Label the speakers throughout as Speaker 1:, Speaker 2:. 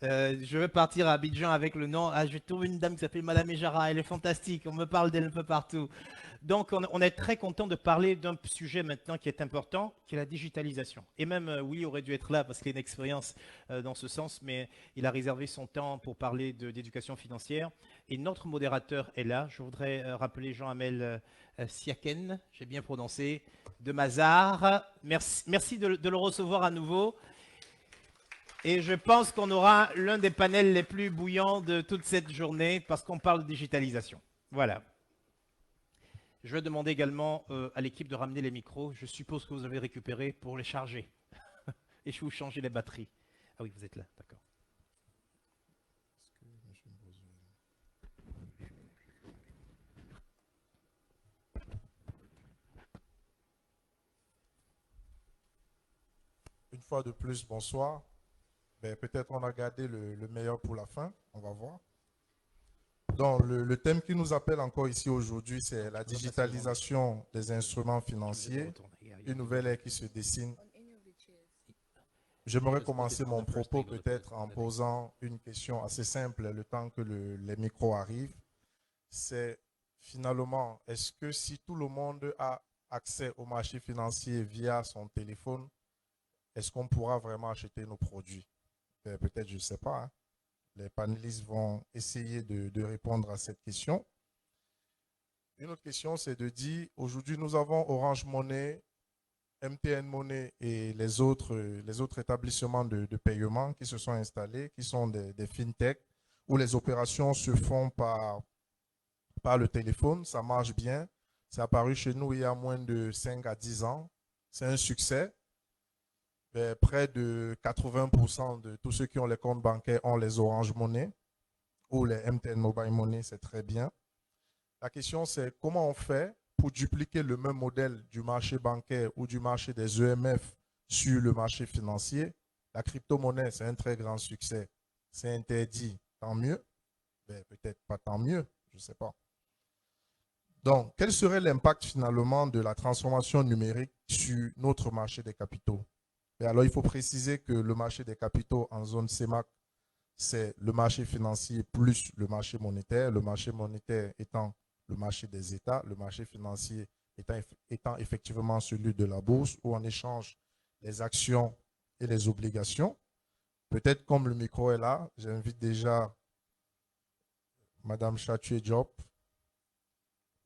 Speaker 1: Je vais partir à Abidjan avec le nom. Ah, je trouve une dame qui s'appelle Madame Ejara. Elle est fantastique. On me parle d'elle un peu partout. Donc, on est très content de parler d'un sujet maintenant qui est important, qui est la digitalisation. Et même Willy aurait dû être là parce qu'il a une expérience dans ce sens, mais il a réservé son temps pour parler d'éducation financière. Et notre modérateur est là. Je voudrais rappeler Jean-Amel Siaken, j'ai bien prononcé, de Mazar. Merci de le recevoir à nouveau. Et je pense qu'on aura l'un des panels les plus bouillants de toute cette journée parce qu'on parle de digitalisation. Voilà. Je vais demander également à l'équipe de ramener les micros. Je suppose que vous avez récupéré pour les charger. Et je vais vous changer les batteries. Ah oui, vous êtes là, d'accord.
Speaker 2: Une fois de plus, bonsoir. Ben, peut-être on a gardé le meilleur pour la fin. On va voir. Donc, le thème qui nous appelle encore ici aujourd'hui, c'est la
Speaker 1: On va passer devant lui.
Speaker 2: digitalisation des instruments
Speaker 1: Je vous ai fait
Speaker 2: financiers,
Speaker 1: retourner. Il y a
Speaker 2: une
Speaker 1: deux
Speaker 2: nouvelle ère
Speaker 1: autres.
Speaker 2: qui se dessine.
Speaker 1: You
Speaker 2: J'aimerais
Speaker 1: just put it
Speaker 2: commencer
Speaker 1: on the
Speaker 2: mon
Speaker 1: first
Speaker 2: propos
Speaker 1: page of
Speaker 2: peut-être en
Speaker 1: the thing.
Speaker 2: posant une question assez simple le temps que les micros arrivent. C'est finalement, est-ce que si tout le monde a accès au marché financier via son téléphone, est-ce qu'on pourra vraiment acheter nos produits? Peut-être, je ne sais pas, hein. Les panélistes vont essayer de répondre à cette question. Une autre question, c'est de dire, aujourd'hui, nous avons Orange Money, MTN Money et les autres établissements de paiement qui se sont installés, qui sont des fintech, où les opérations se font par le téléphone. Ça marche bien. C'est apparu chez nous il y a moins de 5 à 10 ans. C'est un succès. Près de 80% de tous ceux qui ont les comptes bancaires ont les Orange Money ou les MTN Mobile Money, c'est très bien. La question, c'est comment on fait pour dupliquer le même modèle du marché bancaire ou du marché des EMF sur le marché financier. La crypto-monnaie, c'est un très grand succès. C'est interdit, tant mieux. Peut-être pas tant mieux, je ne sais pas. Donc, quel serait l'impact finalement de la transformation numérique sur notre marché des capitaux? Et alors, il faut préciser que le marché des capitaux en zone CEMAC, c'est le marché financier plus le marché monétaire. Le marché monétaire étant le marché des États, le marché financier étant effectivement celui de la bourse où on échange les actions et les obligations. Peut-être comme le micro est là, j'invite déjà Madame Chatué Diop.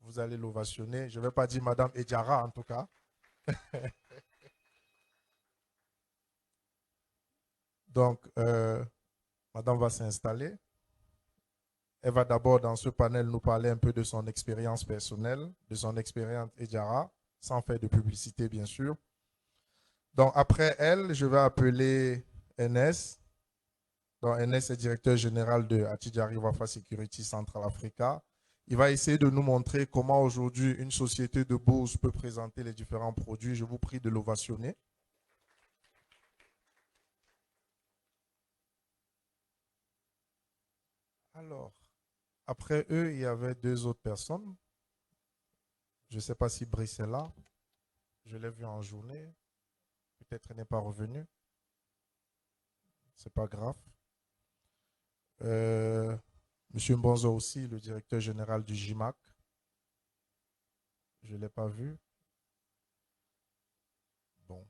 Speaker 2: Vous allez l'ovationner. Je ne vais pas dire Madame Edjara en tout cas. Donc, Madame va s'installer. Elle va d'abord dans ce panel nous parler un peu de son expérience personnelle, de son expérience Edjara, sans faire de publicité bien sûr. Donc après elle, je vais appeler NS. Donc NS est directeur général de Attijari Wafa Security Central Africa. Il va essayer de nous montrer comment aujourd'hui une société de bourse peut présenter les différents produits. Je vous prie de l'ovationner. Alors, après eux, il y avait deux autres personnes. Je ne sais pas si Brice est là. Je l'ai vu en journée. Peut-être qu'elle n'est pas revenue. C'est pas grave. Euh, Monsieur Mbonzo aussi, le directeur général du JIMAC. Je ne l'ai pas vu. Bon.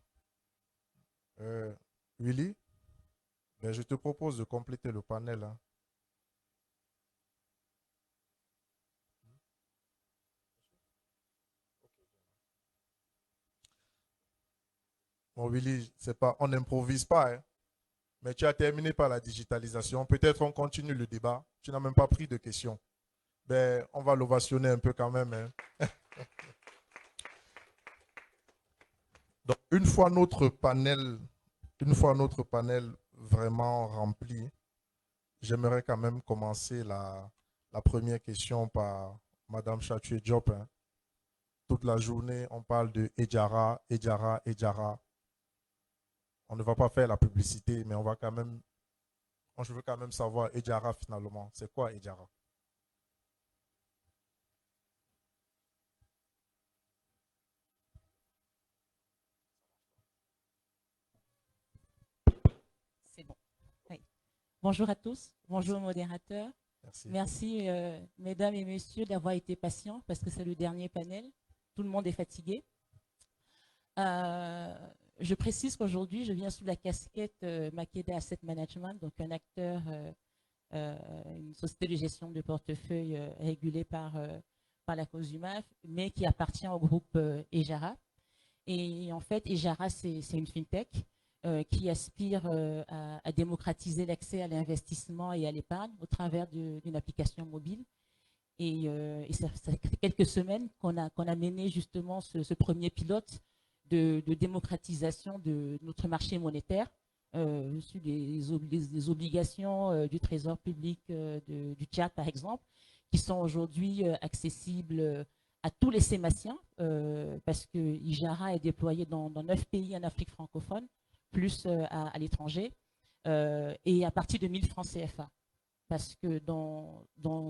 Speaker 2: Euh, Willy, ben, je te propose de compléter le panel, hein. Bon, Willy, c'est pas, on n'improvise pas, hein, mais tu as terminé par la digitalisation. Peut-être on continue le débat. Tu n'as même pas pris de questions. Ben, on va l'ovationner un peu quand même, hein. Donc, une fois notre panel vraiment rempli, j'aimerais quand même commencer la première question par Madame Chatué Diop, hein. Toute la journée, on parle de Edjara, Edjara, Edjara. On ne va pas faire la publicité, mais je veux quand même savoir Edjara finalement. C'est quoi Edjara?
Speaker 3: C'est bon. Oui. Bonjour à tous, bonjour aux modérateurs.
Speaker 2: Merci.
Speaker 3: Merci, mesdames et messieurs, d'avoir été patients parce que c'est le dernier panel. Tout le monde est fatigué. Je précise qu'aujourd'hui, je viens sous la casquette Makeda Asset Management, donc un acteur, une société de gestion de portefeuille régulée par la COSUMAF, mais qui appartient au groupe Ejara. Et en fait, Ejara, c'est une fintech qui aspire à démocratiser l'accès à l'investissement et à l'épargne au travers d'une application mobile. Et ça fait quelques semaines qu'on a mené justement ce premier pilote de démocratisation de notre marché monétaire sur les obligations du Trésor public du Tchad, par exemple, qui sont aujourd'hui accessibles à tous les Sémassiens, parce que Ijara est déployé dans 9 pays en Afrique francophone, plus à l'étranger, et à partir de 1000 francs CFA. Parce que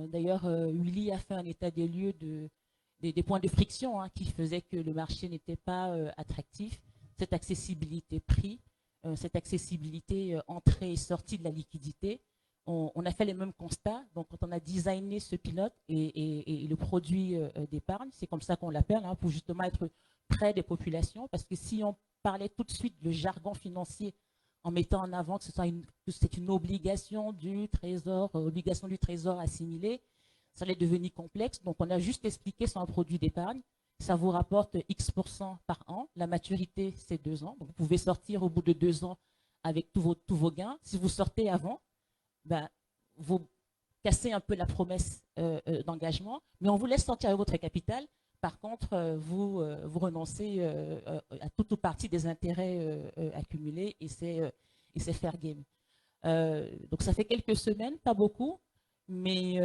Speaker 3: d'ailleurs, Willy a fait un état des lieux des points de friction qui faisaient que le marché n'était pas attractif. Cette accessibilité prix, cette accessibilité entrée et sortie de la liquidité, on a fait les mêmes constats. Donc, quand on a designé ce pilote et le produit d'épargne, c'est comme ça qu'on l'appelle, pour justement être près des populations. Parce que si on parlait tout de suite de jargon financier en mettant en avant que c'est une obligation du trésor assimilée, ça allait devenir complexe. Donc, on a juste expliqué c'est un produit d'épargne. Ça vous rapporte X% par an. La maturité, c'est 2 ans. Donc, vous pouvez sortir au bout de 2 ans avec tous vos gains. Si vous sortez avant, vous cassez un peu la promesse d'engagement, mais on vous laisse sortir avec votre capital. Par contre, vous renoncez à toute ou partie des intérêts accumulés et c'est fair game. Donc, ça fait quelques semaines, pas beaucoup, mais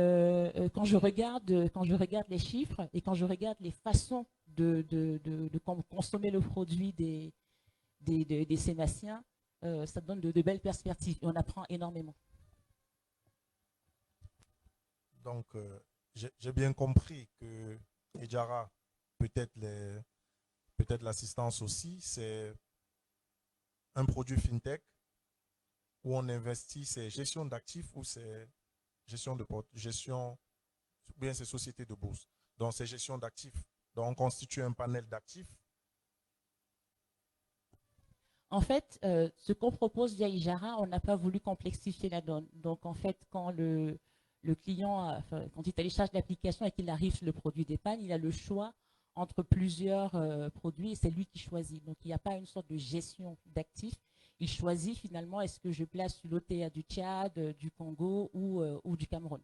Speaker 3: quand je regarde les chiffres et quand je regarde les façons de consommer le produit des Sémassiens, ça donne de belles perspectives et on apprend énormément.
Speaker 2: Donc, j'ai bien compris que Ejara, peut-être l'assistance aussi, c'est un produit fintech où on investit, c'est gestion d'actifs ou c'est gestion, ou bien c'est société de bourse. Donc, c'est gestion d'actifs. Donc, on constitue un panel d'actifs.
Speaker 3: En fait, ce qu'on propose via Ijara, on n'a pas voulu complexifier la donne. Donc, en fait, quand le client, quand il télécharge l'application et qu'il arrive sur le produit d'épargne, il a le choix entre plusieurs produits et c'est lui qui choisit. Donc, il n'y a pas une sorte de gestion d'actifs. Il choisit finalement, est-ce que je place sur l'OTA du Tchad, du Congo ou du Cameroun.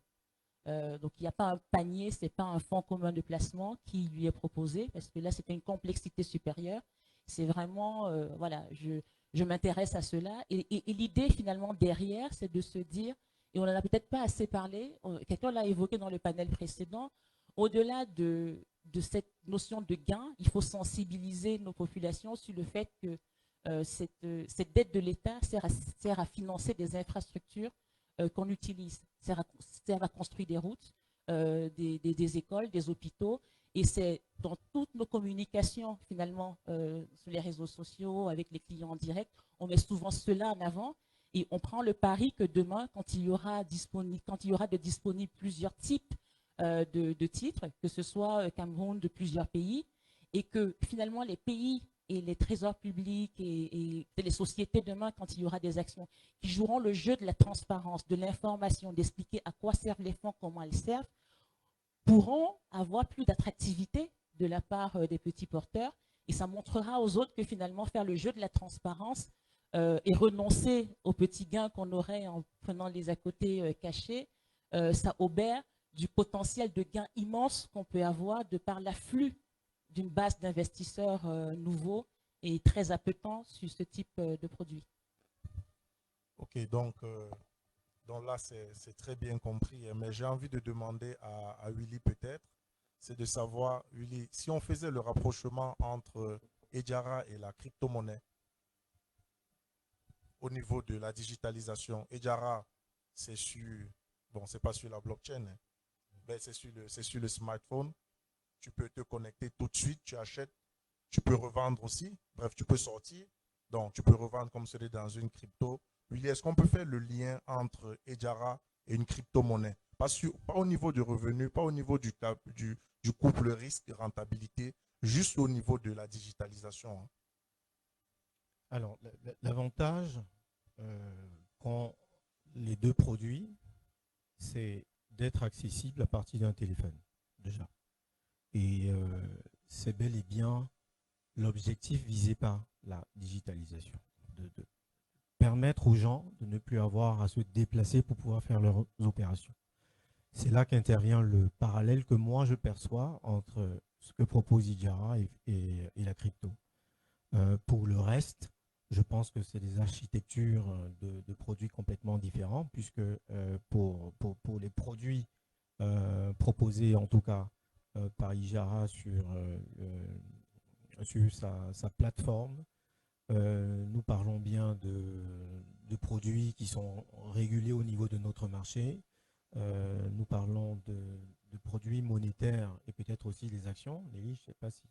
Speaker 3: Donc, il n'y a pas un panier, ce n'est pas un fonds commun de placement qui lui est proposé parce que là, c'était une complexité supérieure. C'est vraiment, voilà, je m'intéresse à cela. Et l'idée finalement derrière, c'est de se dire, et on n'en a peut-être pas assez parlé, quelqu'un l'a évoqué dans le panel précédent, au-delà de cette notion de gain, il faut sensibiliser nos populations sur le fait que cette dette de l'État sert à financer des infrastructures qu'on utilise, sert à construire des routes, des écoles, des hôpitaux, et c'est dans toutes nos communications finalement sur les réseaux sociaux, avec les clients en direct, on met souvent cela en avant et on prend le pari que demain, quand il y aura de disponibles plusieurs types de titres, que ce soit Cameroun de plusieurs pays, et que finalement les pays et les trésors publics et les sociétés demain, quand il y aura des actions qui joueront le jeu de la transparence, de l'information, d'expliquer à quoi servent les fonds, comment elles servent, pourront avoir plus d'attractivité de la part des petits porteurs et ça montrera aux autres que finalement faire le jeu de la transparence et renoncer aux petits gains qu'on aurait en prenant les à côté cachés, ça obère du potentiel de gains immense qu'on peut avoir de par l'afflux d'une base d'investisseurs nouveaux et très appétents sur ce type de produit.
Speaker 2: Ok, donc là, c'est très bien compris. Mais j'ai envie de demander à Willy peut-être, c'est de savoir, Willy, si on faisait le rapprochement entre Ejara et la crypto-monnaie au niveau de la digitalisation, Ejara, c'est sur, bon, c'est pas sur la blockchain, mais c'est sur le smartphone. Tu peux te connecter tout de suite, tu achètes, tu peux revendre aussi. Bref, tu peux sortir. Donc, tu peux revendre comme celui dans une crypto. Willy, est-ce qu'on peut faire le lien entre Ejara et une crypto-monnaie? Pas au niveau du revenu, pas au niveau du couple risque-rentabilité, juste au niveau de la digitalisation, hein.
Speaker 4: Alors, l'avantage qu'ont les deux produits, c'est d'être accessible à partir d'un téléphone, déjà. Et c'est bel et bien l'objectif visé par la digitalisation, de permettre aux gens de ne plus avoir à se déplacer pour pouvoir faire leurs opérations. C'est là qu'intervient le parallèle que moi je perçois entre ce que propose Ijara et la crypto. Pour le reste, je pense que c'est des architectures de produits complètement différents, puisque pour les produits proposés, en tout cas par Ijara sur sa plateforme, nous parlons bien de produits qui sont régulés au niveau de notre marché. Nous parlons de produits monétaires et peut-être aussi des actions. Nelly, je ne sais pas si...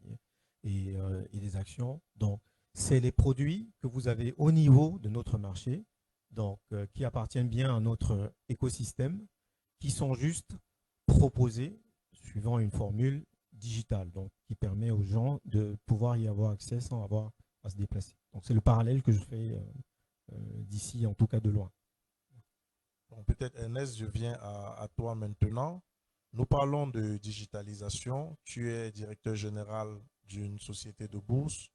Speaker 4: Et des actions. Donc, c'est les produits que vous avez au niveau de notre marché, donc qui appartiennent bien à notre écosystème, qui sont juste proposés suivant une formule digitale, donc qui permet aux gens de pouvoir y avoir accès sans avoir à se déplacer. Donc, c'est le parallèle que je fais d'ici, en tout cas de loin.
Speaker 2: Bon, peut-être Ernest, je viens à toi maintenant. Nous parlons de digitalisation. Tu es directeur général d'une société de bourse.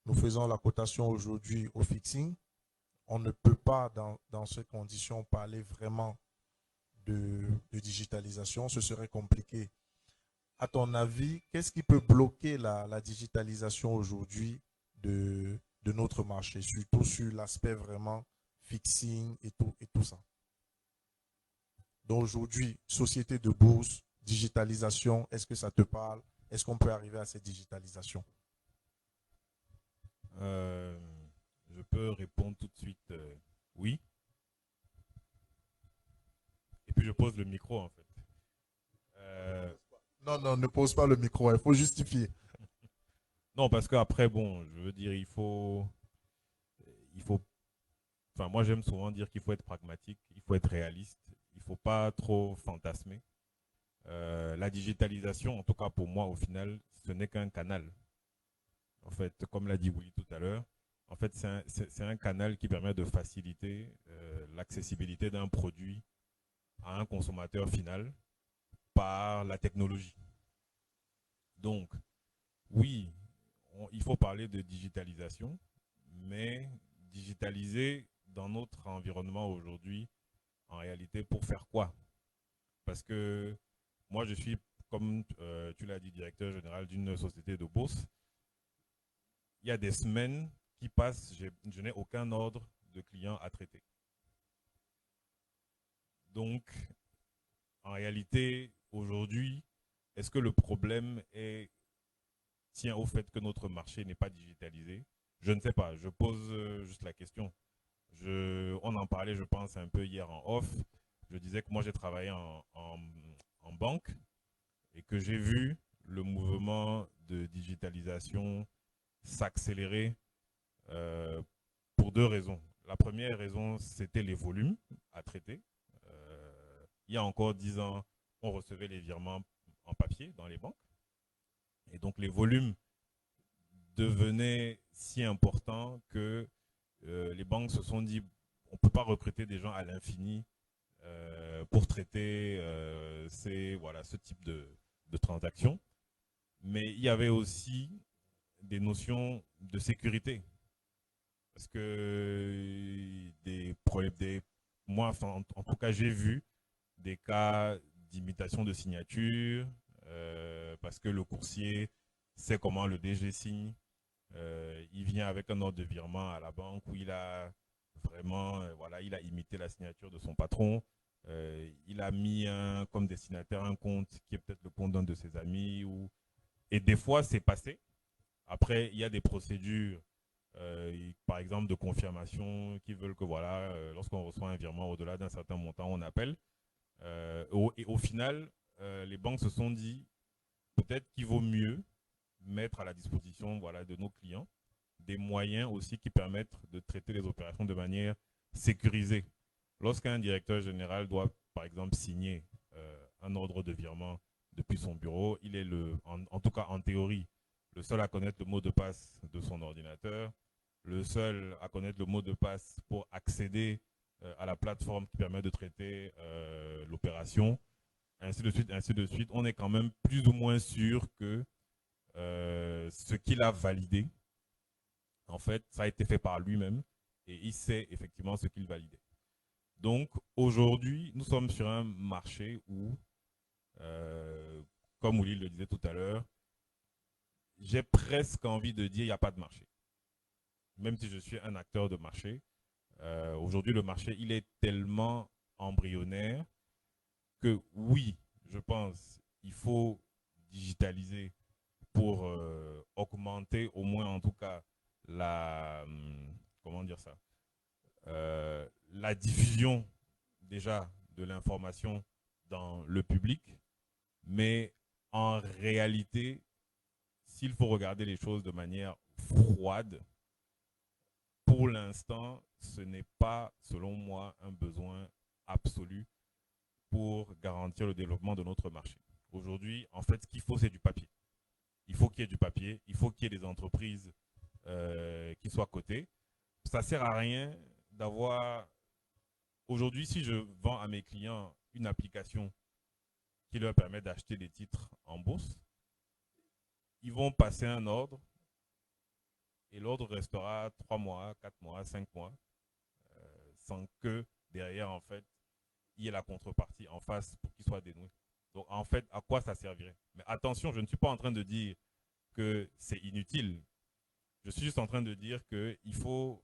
Speaker 2: Nous faisons la cotation aujourd'hui au fixing. On ne peut pas, dans ces conditions, parler vraiment de digitalisation. Ce serait compliqué. À ton avis, qu'est-ce qui peut bloquer la digitalisation aujourd'hui de notre marché, surtout sur l'aspect vraiment fixing et tout ça? Donc aujourd'hui, société de bourse, digitalisation, est-ce que ça te parle? Est-ce qu'on peut arriver à cette digitalisation?
Speaker 5: Je peux répondre tout de suite oui. Et puis je pose le micro en fait.
Speaker 2: Non, ne pose pas le micro, il faut justifier.
Speaker 5: Non, parce qu'après, bon, je veux dire, enfin, moi j'aime souvent dire qu'il faut être pragmatique, il faut être réaliste, il ne faut pas trop fantasmer. La digitalisation, en tout cas pour moi, au final, ce n'est qu'un canal. En fait, comme l'a dit Willy tout à l'heure, en fait, c'est un canal qui permet de faciliter l'accessibilité d'un produit à un consommateur final par la technologie. Donc, oui, il faut parler de digitalisation, mais digitaliser dans notre environnement aujourd'hui, en réalité, pour faire quoi? Parce que moi, je suis, comme tu l'as dit, directeur général d'une société de bourse. Il y a des semaines qui passent, je n'ai aucun ordre de client à traiter. Donc, en réalité, aujourd'hui, est-ce que le problème tient au fait que notre marché n'est pas digitalisé? Je ne sais pas, je pose juste la question. On en parlait, je pense, un peu hier en off. Je disais que moi, j'ai travaillé en banque et que j'ai vu le mouvement de digitalisation s'accélérer pour deux raisons. La première raison, c'était les volumes à traiter. Il y a encore 10 ans, on recevait les virements en papier dans les banques. Et donc, les volumes devenaient si importants que les banques se sont dit on ne peut pas recruter des gens à l'infini pour traiter ce type de transactions. Mais il y avait aussi des notions de sécurité. Parce que moi, en tout cas, j'ai vu des cas d'imitation de signature, parce que le coursier sait comment le DG signe. Il vient avec un ordre de virement à la banque où il a vraiment, il a imité la signature de son patron. Il a mis comme destinataire un compte qui est peut-être le compte d'un de ses amis. Et des fois, c'est passé. Après, il y a des procédures, par exemple, de confirmation qui veulent que, lorsqu'on reçoit un virement au-delà d'un certain montant, on appelle. Et au final, les banques se sont dit, peut-être qu'il vaut mieux mettre à la disposition de nos clients des moyens aussi qui permettent de traiter les opérations de manière sécurisé. Lorsqu'un directeur général doit, par exemple, signer un ordre de virement depuis son bureau, il est en tout cas en théorie, le seul à connaître le mot de passe de son ordinateur, le seul à connaître le mot de passe pour accéder à la plateforme qui permet de traiter l'opération, ainsi de suite, ainsi de suite. On est quand même plus ou moins sûr que ce qu'il a validé, en fait, ça a été fait par lui-même et il sait effectivement ce qu'il validait. Donc, aujourd'hui, nous sommes sur un marché où, comme Ouli le disait tout à l'heure, j'ai presque envie de dire qu'il n'y a pas de marché. Même si je suis un acteur de marché, aujourd'hui, le marché, il est tellement embryonnaire que oui, je pense, il faut digitaliser pour augmenter au moins, en tout cas, comment dire ça, la diffusion déjà de l'information dans le public, mais en réalité, s'il faut regarder les choses de manière froide, pour l'instant, ce n'est pas, selon moi, un besoin absolu pour garantir le développement de notre marché. Aujourd'hui, en fait, ce qu'il faut, c'est du papier. Il faut qu'il y ait du papier, il faut qu'il y ait des entreprises qui soient cotées. Ça ne sert à rien d'avoir... Aujourd'hui, si je vends à mes clients une application qui leur permet d'acheter des titres en bourse, ils vont passer un ordre et l'ordre restera 3 mois, 4 mois, 5 mois, sans que derrière, en fait, il y ait la contrepartie en face pour qu'il soit dénoué. Donc, en fait, à quoi ça servirait? Mais attention, je ne suis pas en train de dire que c'est inutile. Je suis juste en train de dire qu'il faut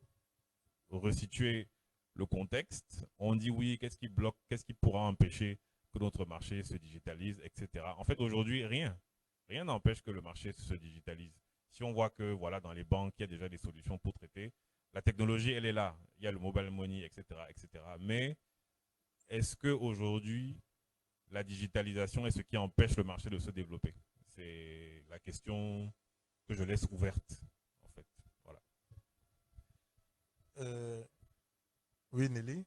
Speaker 5: resituer le contexte. On dit oui, qu'est-ce qui bloque, qu'est-ce qui pourra empêcher que notre marché se digitalise, etc. En fait, aujourd'hui, rien. Rien n'empêche que le marché se digitalise. Si on voit que voilà, dans les banques, il y a déjà des solutions pour traiter, la technologie, elle est là. Il y a le mobile money, etc. etc. Mais est-ce qu'aujourd'hui, la digitalisation est ce qui empêche le marché de se développer? C'est la question que je laisse ouverte, en fait. Voilà.
Speaker 2: Oui, Nelly.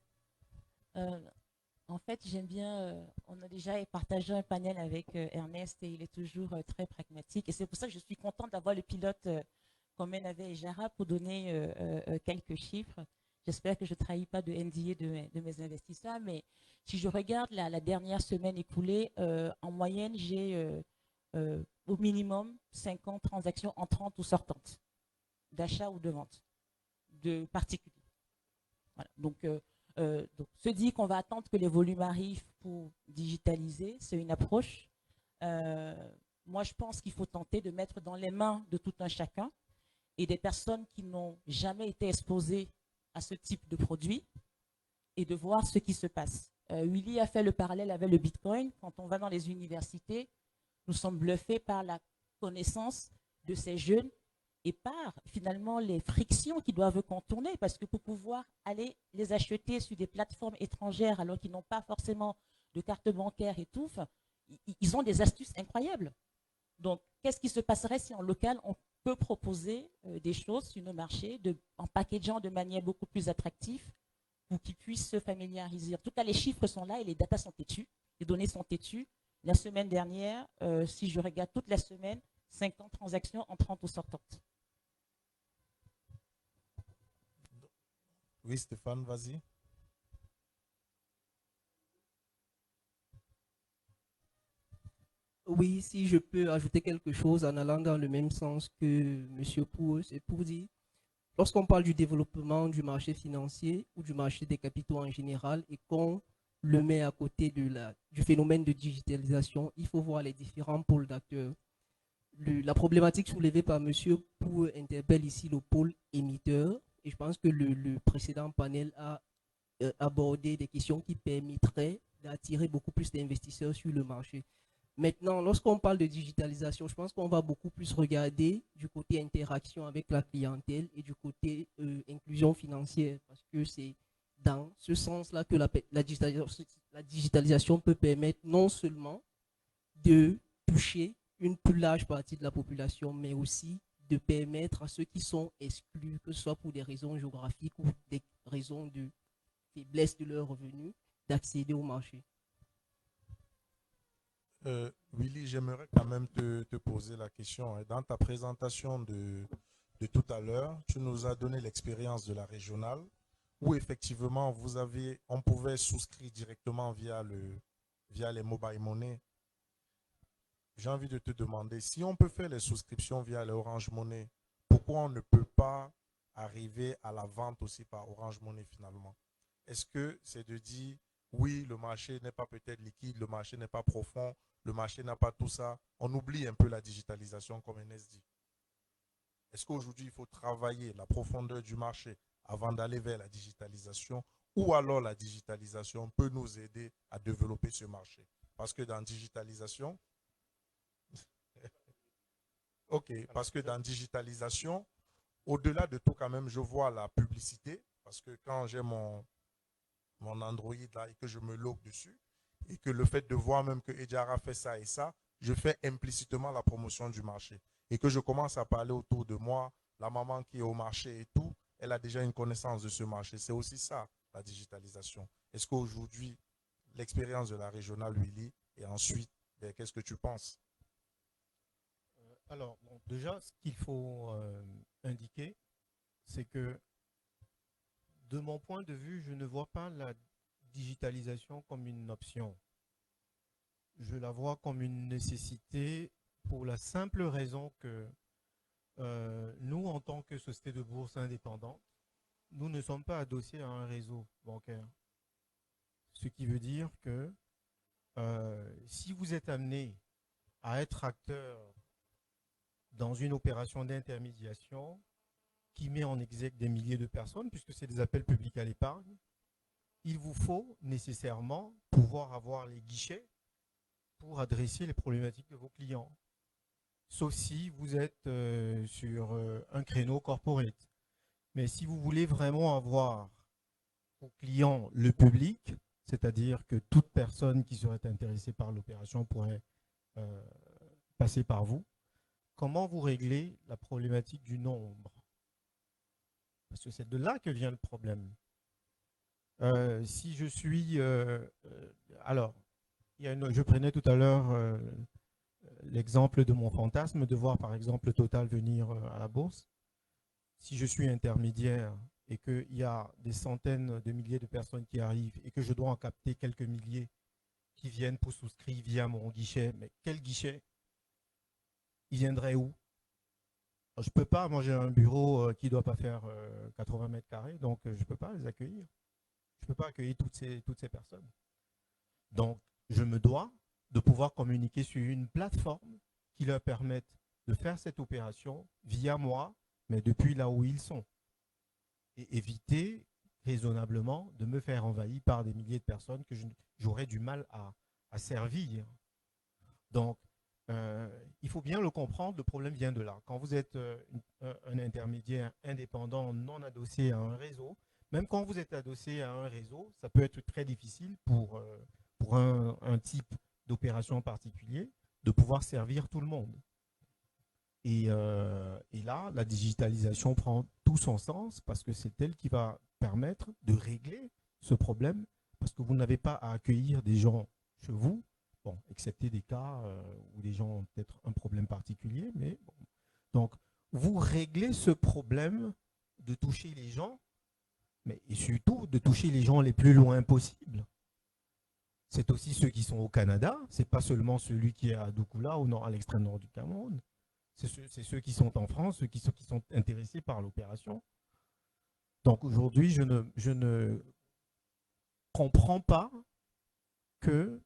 Speaker 3: En fait, j'aime bien, on a déjà partagé un panel avec Ernest et il est toujours très pragmatique. Et c'est pour ça que je suis contente d'avoir le pilote qu'on mène avec Jara pour donner quelques chiffres. J'espère que je ne trahis pas de NDA de mes investisseurs, mais si je regarde la dernière semaine écoulée, en moyenne, j'ai au minimum 50 transactions entrantes ou sortantes, d'achat ou de vente, de particuliers. Voilà. Donc, se dire qu'on va attendre que les volumes arrivent pour digitaliser, c'est une approche. Moi, je pense qu'il faut tenter de mettre dans les mains de tout un chacun et des personnes qui n'ont jamais été exposées à ce type de produit et de voir ce qui se passe. Willy a fait le parallèle avec le Bitcoin. Quand on va dans les universités, nous sommes bluffés par la connaissance de ces jeunes et par finalement les frictions qu'ils doivent contourner, parce que pour pouvoir aller les acheter sur des plateformes étrangères alors qu'ils n'ont pas forcément de carte bancaire et tout, ils ont des astuces incroyables. Donc, qu'est-ce qui se passerait si en local, on peut proposer des choses sur nos marchés en packageant de manière beaucoup plus attractive pour qu'ils puissent se familiariser. En tout cas, les chiffres sont là et les datas sont têtus, les données sont têtues. La semaine dernière, si je regarde toute la semaine, 50 transactions entrantes ou sortantes.
Speaker 2: Oui, Stéphane, vas-y.
Speaker 6: Oui, si je peux ajouter quelque chose en allant dans le même sens que M. Pou, c'est pour dire, lorsqu'on parle du développement du marché financier ou du marché des capitaux en général et qu'on le met à côté du phénomène de digitalisation, il faut voir les différents pôles d'acteurs. La problématique soulevée par M. Pou interpelle ici le pôle émetteur. Et je pense que le précédent panel a abordé des questions qui permettraient d'attirer beaucoup plus d'investisseurs sur le marché. Maintenant, lorsqu'on parle de digitalisation, je pense qu'on va beaucoup plus regarder du côté interaction avec la clientèle et du côté inclusion financière, parce que c'est dans ce sens-là que la digitalisation peut permettre non seulement de toucher une plus large partie de la population, mais aussi de permettre à ceux qui sont exclus, que ce soit pour des raisons géographiques ou des raisons de faiblesse de leurs revenus, d'accéder au marché.
Speaker 2: Willy, j'aimerais quand même te poser la question. Dans ta présentation de tout à l'heure, tu nous as donné l'expérience de la régionale où effectivement on pouvait souscrire directement via les mobile money. J'ai envie de te demander, si on peut faire les souscriptions via les Orange Money, pourquoi on ne peut pas arriver à la vente aussi par Orange Money finalement? Est-ce que c'est de dire, oui, le marché n'est pas peut-être liquide, le marché n'est pas profond, le marché n'a pas tout ça? On oublie un peu la digitalisation comme Enes dit. Est-ce qu'aujourd'hui, il faut travailler la profondeur du marché avant d'aller vers la digitalisation, ou alors la digitalisation peut nous aider à développer ce marché? Parce que dans digitalisation, parce que dans digitalisation, au-delà de tout quand même, je vois la publicité, parce que quand j'ai mon Android là et que je me log dessus, et que le fait de voir même que Edjara fait ça et ça, je fais implicitement la promotion du marché. Et que je commence à parler autour de moi, la maman qui est au marché et tout, elle a déjà une connaissance de ce marché. C'est aussi ça, la digitalisation. Est-ce qu'aujourd'hui, l'expérience de la régionale, Willy, et ensuite, qu'est-ce que tu penses?
Speaker 4: Alors, bon, déjà, ce qu'il faut indiquer, c'est que de mon point de vue, je ne vois pas la digitalisation comme une option. Je la vois comme une nécessité pour la simple raison que nous, en tant que société de bourse indépendante, nous ne sommes pas adossés à un réseau bancaire. Ce qui veut dire que si vous êtes amené à être acteur dans une opération d'intermédiation qui met en exergue des milliers de personnes, puisque c'est des appels publics à l'épargne, il vous faut nécessairement pouvoir avoir les guichets pour adresser les problématiques de vos clients. Sauf si vous êtes sur un créneau corporate. Mais si vous voulez vraiment avoir aux clients le public, c'est-à-dire que toute personne qui serait intéressée par l'opération pourrait passer par vous, comment vous réglez la problématique du nombre? Parce que c'est de là que vient le problème. Si je suis... alors, je prenais tout à l'heure l'exemple de mon fantasme de voir par exemple Total venir à la bourse. Si je suis intermédiaire et qu'il y a des centaines de milliers de personnes qui arrivent et que je dois en capter quelques milliers qui viennent pour souscrire via mon guichet, mais quel guichet? Ils viendraient où? Je ne peux pas, moi j'ai un bureau qui ne doit pas faire 80 mètres carrés, donc je ne peux pas les accueillir. Je ne peux pas accueillir toutes ces personnes. Donc, je me dois de pouvoir communiquer sur une plateforme qui leur permette de faire cette opération via moi, mais depuis là où ils sont. Et éviter raisonnablement de me faire envahir par des milliers de personnes que j'aurais du mal à servir. Donc, il faut bien le comprendre, le problème vient de là. Quand vous êtes un intermédiaire indépendant non adossé à un réseau, même quand vous êtes adossé à un réseau, ça peut être très difficile pour un type d'opération en particulier de pouvoir servir tout le monde. Et là, la digitalisation prend tout son sens parce que c'est elle qui va permettre de régler ce problème parce que vous n'avez pas à accueillir des gens chez vous, bon, excepté des cas où les gens ont peut-être un problème particulier, mais bon. Donc, vous réglez ce problème de toucher les gens, mais et surtout de toucher les gens les plus loin possible. C'est aussi ceux qui sont au Canada, c'est pas seulement celui qui est à Doukoula ou non, à l'extrême nord du Cameroun. C'est ceux qui sont en France, ceux qui sont intéressés par l'opération. Donc aujourd'hui, je ne comprends pas que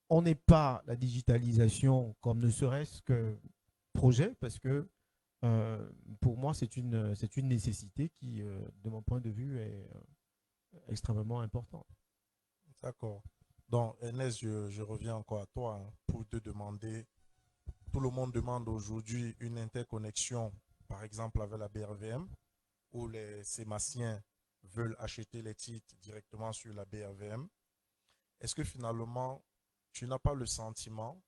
Speaker 4: on n'ait pas la digitalisation comme ne serait-ce que projet, parce que pour moi, c'est une nécessité qui, de mon point de vue, est extrêmement importante.
Speaker 2: D'accord. Donc, Ernest, je reviens encore à toi hein, pour te demander, tout le monde demande aujourd'hui une interconnexion, par exemple avec la BRVM, où les Sémassiens veulent acheter les titres directement sur la BRVM. Est-ce que finalement, tu n'as pas le sentiment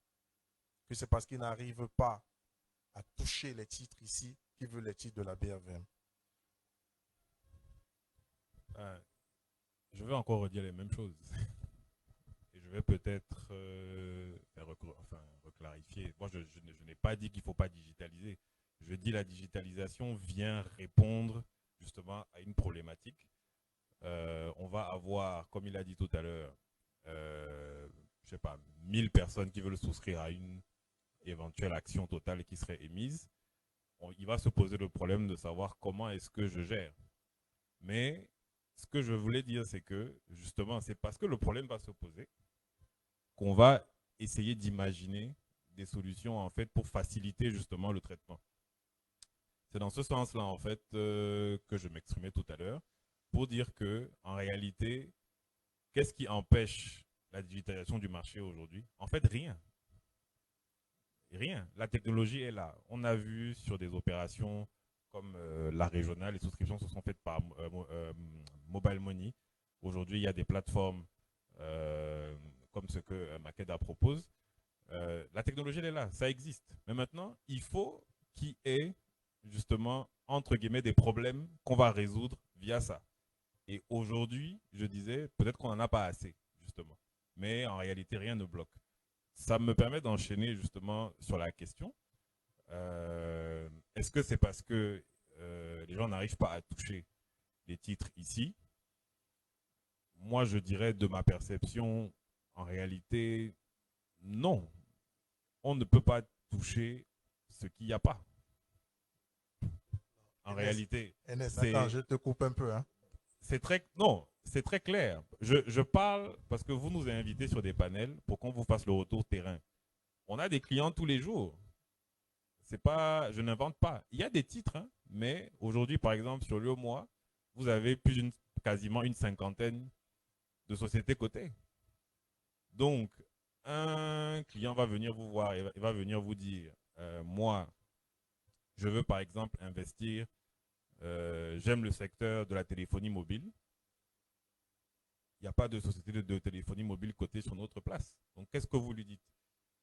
Speaker 2: que c'est parce qu'ils n'arrivent pas à toucher les titres ici qu'ils veulent les titres de la BRVM?
Speaker 5: Je vais encore redire les mêmes choses. Et je vais peut-être reclarifier. Moi, je n'ai pas dit qu'il ne faut pas digitaliser. Je dis la digitalisation vient répondre justement à une problématique. On va avoir, comme il a dit tout à l'heure, je sais pas, 1000 personnes qui veulent souscrire à une éventuelle action totale qui serait émise. Il va se poser le problème de savoir comment est-ce que je gère. Mais ce que je voulais dire, c'est que justement, c'est parce que le problème va se poser qu'on va essayer d'imaginer des solutions en fait pour faciliter justement le traitement. C'est dans ce sens-là en fait que je m'exprimais tout à l'heure pour dire que en réalité, qu'est-ce qui empêche la digitalisation du marché aujourd'hui? En fait, rien. Rien. La technologie est là. On a vu sur des opérations comme la régionale, les souscriptions se sont faites par Mobile Money. Aujourd'hui, il y a des plateformes comme ce que Makeda propose. La technologie, elle est là, ça existe. Mais maintenant, il faut qu'il y ait justement, entre guillemets, des problèmes qu'on va résoudre via ça. Et aujourd'hui, je disais, peut-être qu'on n'en a pas assez, justement. Mais en réalité, rien ne bloque. Ça me permet d'enchaîner justement sur la question. Est-ce que c'est parce que les gens n'arrivent pas à toucher les titres ici? Moi, je dirais de ma perception, en réalité, non. On ne peut pas toucher ce qu'il n'y a pas. En réalité,
Speaker 2: attends, je te coupe un peu. Hein.
Speaker 5: C'est très, non, c'est très clair. Je parle parce que vous nous avez invités sur des panels pour qu'on vous fasse le retour terrain. On a des clients tous les jours. C'est pas, je n'invente pas. Il y a des titres, hein, mais aujourd'hui, par exemple, sur le mois, vous avez quasiment une cinquantaine de sociétés cotées. Donc, un client va venir vous voir et va venir vous dire, moi, je veux par exemple investir, j'aime le secteur de la téléphonie mobile. Il n'y a pas de société de téléphonie mobile cotée sur notre place. Donc, qu'est-ce que vous lui dites?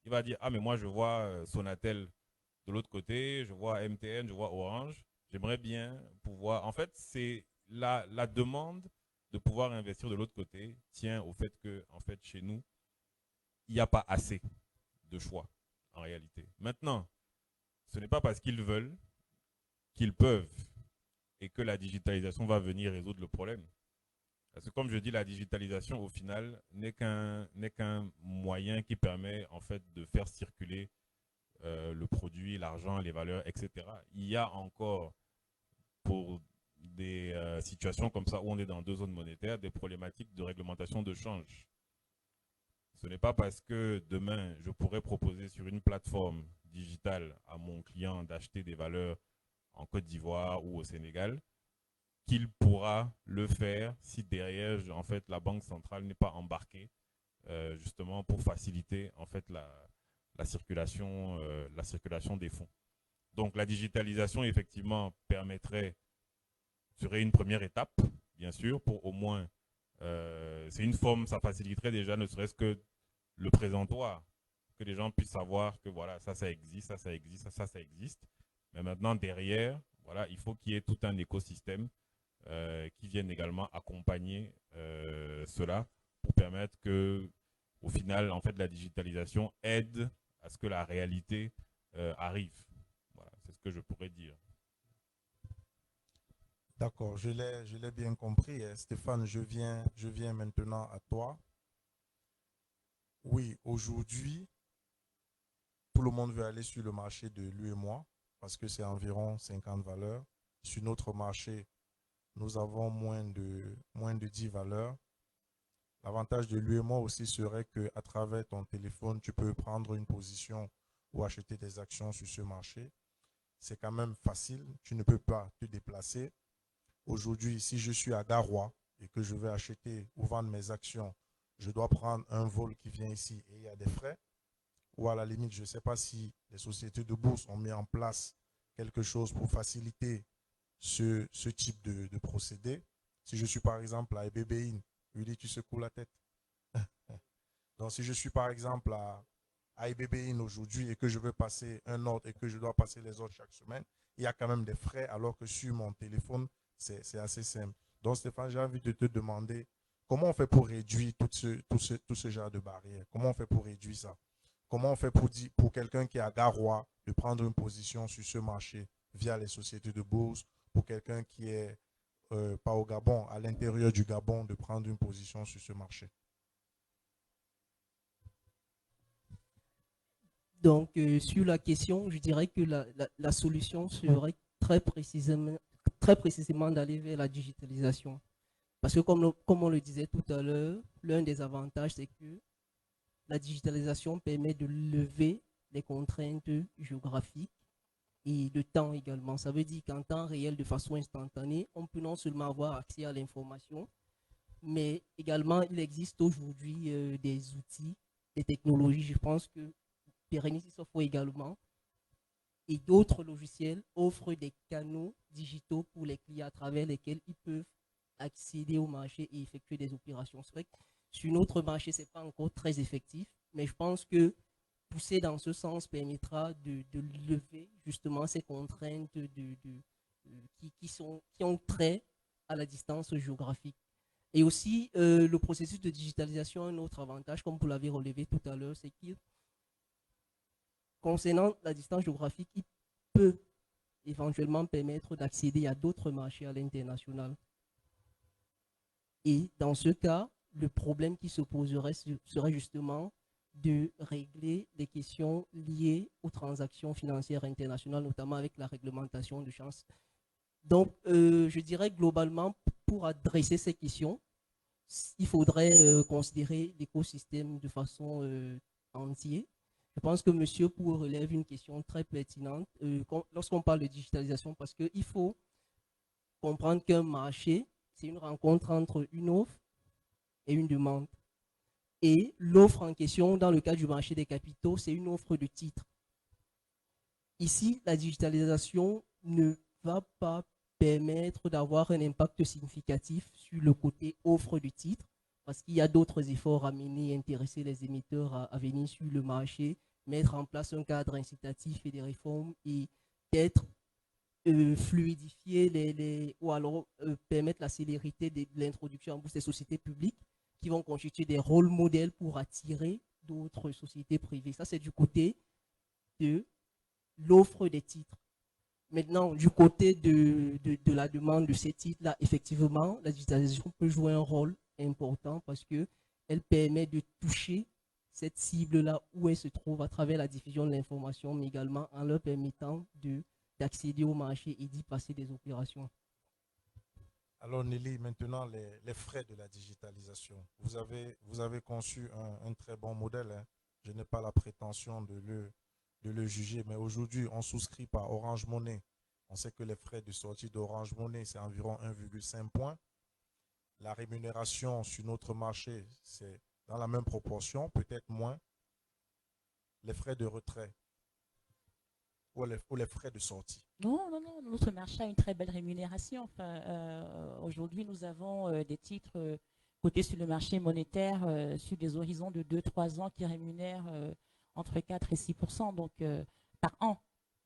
Speaker 5: Il va dire, ah, mais moi, je vois Sonatel de l'autre côté, je vois MTN, je vois Orange. J'aimerais bien pouvoir... En fait, c'est la demande de pouvoir investir de l'autre côté tient au fait que, en fait, chez nous, il n'y a pas assez de choix, en réalité. Maintenant, ce n'est pas parce qu'ils veulent qu'ils peuvent et que la digitalisation va venir résoudre le problème. Parce que comme je dis, la digitalisation, au final, n'est qu'un moyen qui permet, en fait, de faire circuler le produit, l'argent, les valeurs, etc. Il y a encore, pour des situations comme ça, où on est dans deux zones monétaires, des problématiques de réglementation de change. Ce n'est pas parce que demain, je pourrais proposer sur une plateforme digitale à mon client d'acheter des valeurs en Côte d'Ivoire ou au Sénégal, qu'il pourra le faire si derrière, en fait, la banque centrale n'est pas embarquée justement pour faciliter en fait la circulation des fonds. Donc la digitalisation effectivement serait une première étape, bien sûr, pour au moins, c'est une forme, ça faciliterait déjà ne serait-ce que le présentoir, que les gens puissent savoir que voilà, ça existe, ça existe, ça existe. Mais maintenant derrière, voilà, il faut qu'il y ait tout un écosystème qui viennent également accompagner cela pour permettre que, au final, en fait, la digitalisation aide à ce que la réalité arrive. Voilà, c'est ce que je pourrais dire.
Speaker 2: D'accord, je l'ai bien compris. Stéphane, je viens maintenant à toi. Oui, aujourd'hui, tout le monde veut aller sur le marché de l'UEMOA parce que c'est environ 50 valeurs. Sur notre marché, nous avons moins de 10 valeurs. L'avantage de l'UEMOA aussi serait qu'à travers ton téléphone, tu peux prendre une position ou acheter des actions sur ce marché. C'est quand même facile, tu ne peux pas te déplacer. Aujourd'hui, si je suis à Garoua et que je vais acheter ou vendre mes actions, je dois prendre un vol qui vient ici et il y a des frais. Ou à la limite, je ne sais pas si les sociétés de bourse ont mis en place quelque chose pour faciliter ce type de procédé. Si je suis par exemple à EBBIN, lui dit tu secoues la tête. Donc si je suis par exemple à EBBIN aujourd'hui et que je veux passer un ordre et que je dois passer les ordres chaque semaine, il y a quand même des frais alors que sur mon téléphone, c'est assez simple. Donc, Stéphane, j'ai envie de te demander comment on fait pour réduire tout ce genre de barrières? Comment on fait pour réduire ça? Comment on fait pour quelqu'un qui est à Garoua de prendre une position sur ce marché via les sociétés de bourse, pour quelqu'un qui est pas au Gabon, à l'intérieur du Gabon, de prendre une position sur ce marché?
Speaker 6: Donc, sur la question, je dirais que la solution serait très précisément d'aller vers la digitalisation. Parce que comme on le disait tout à l'heure, l'un des avantages, c'est que la digitalisation permet de lever les contraintes géographiques et de temps également. Ça veut dire qu'en temps réel, de façon instantanée, on peut non seulement avoir accès à l'information, mais également, il existe aujourd'hui des outils, des technologies. Je pense que Pérennis Software également et d'autres logiciels offrent des canaux digitaux pour les clients à travers lesquels ils peuvent accéder au marché et effectuer des opérations. C'est vrai que sur notre marché, ce n'est pas encore très effectif, mais je pense que pousser dans ce sens permettra de lever justement ces contraintes qui ont trait à la distance géographique. Et aussi, le processus de digitalisation a un autre avantage, comme vous l'avez relevé tout à l'heure, c'est qu'il, concernant la distance géographique, il peut éventuellement permettre d'accéder à d'autres marchés à l'international. Et dans ce cas, le problème qui se poserait serait justement de régler les questions liées aux transactions financières internationales, notamment avec la réglementation de change. Donc, je dirais globalement, pour adresser ces questions, il faudrait considérer l'écosystème de façon entière. Je pense que monsieur Pou relève une question très pertinente lorsqu'on parle de digitalisation, parce qu'il faut comprendre qu'un marché, c'est une rencontre entre une offre et une demande. Et l'offre en question, dans le cas du marché des capitaux, c'est une offre de titres. Ici, la digitalisation ne va pas permettre d'avoir un impact significatif sur le côté offre de titres, parce qu'il y a d'autres efforts à mener, intéresser les émetteurs à venir sur le marché, mettre en place un cadre incitatif et des réformes, et peut-être fluidifier ou alors permettre la célérité de l'introduction en bourse des sociétés publiques qui vont constituer des rôles modèles pour attirer d'autres sociétés privées. Ça, c'est du côté de l'offre des titres. Maintenant, du côté de la demande de ces titres-là, effectivement, la digitalisation peut jouer un rôle important parce qu'elle permet de toucher cette cible-là où elle se trouve à travers la diffusion de l'information, mais également en leur permettant d'accéder au marché et d'y passer des opérations.
Speaker 2: Alors Nelly, maintenant les frais de la digitalisation. Vous avez conçu un très bon modèle, hein. Je n'ai pas la prétention de le juger, mais aujourd'hui, on souscrit par Orange Money. On sait que les frais de sortie d'Orange Money, c'est environ 1,5 point. La rémunération sur notre marché, c'est dans la même proportion, peut-être moins. Les frais de retrait ou les frais de sortie.
Speaker 3: Non, notre marché a une très belle rémunération. Enfin, aujourd'hui, nous avons des titres cotés sur le marché monétaire sur des horizons de 2-3 ans qui rémunèrent entre 4 et 6% donc, par an.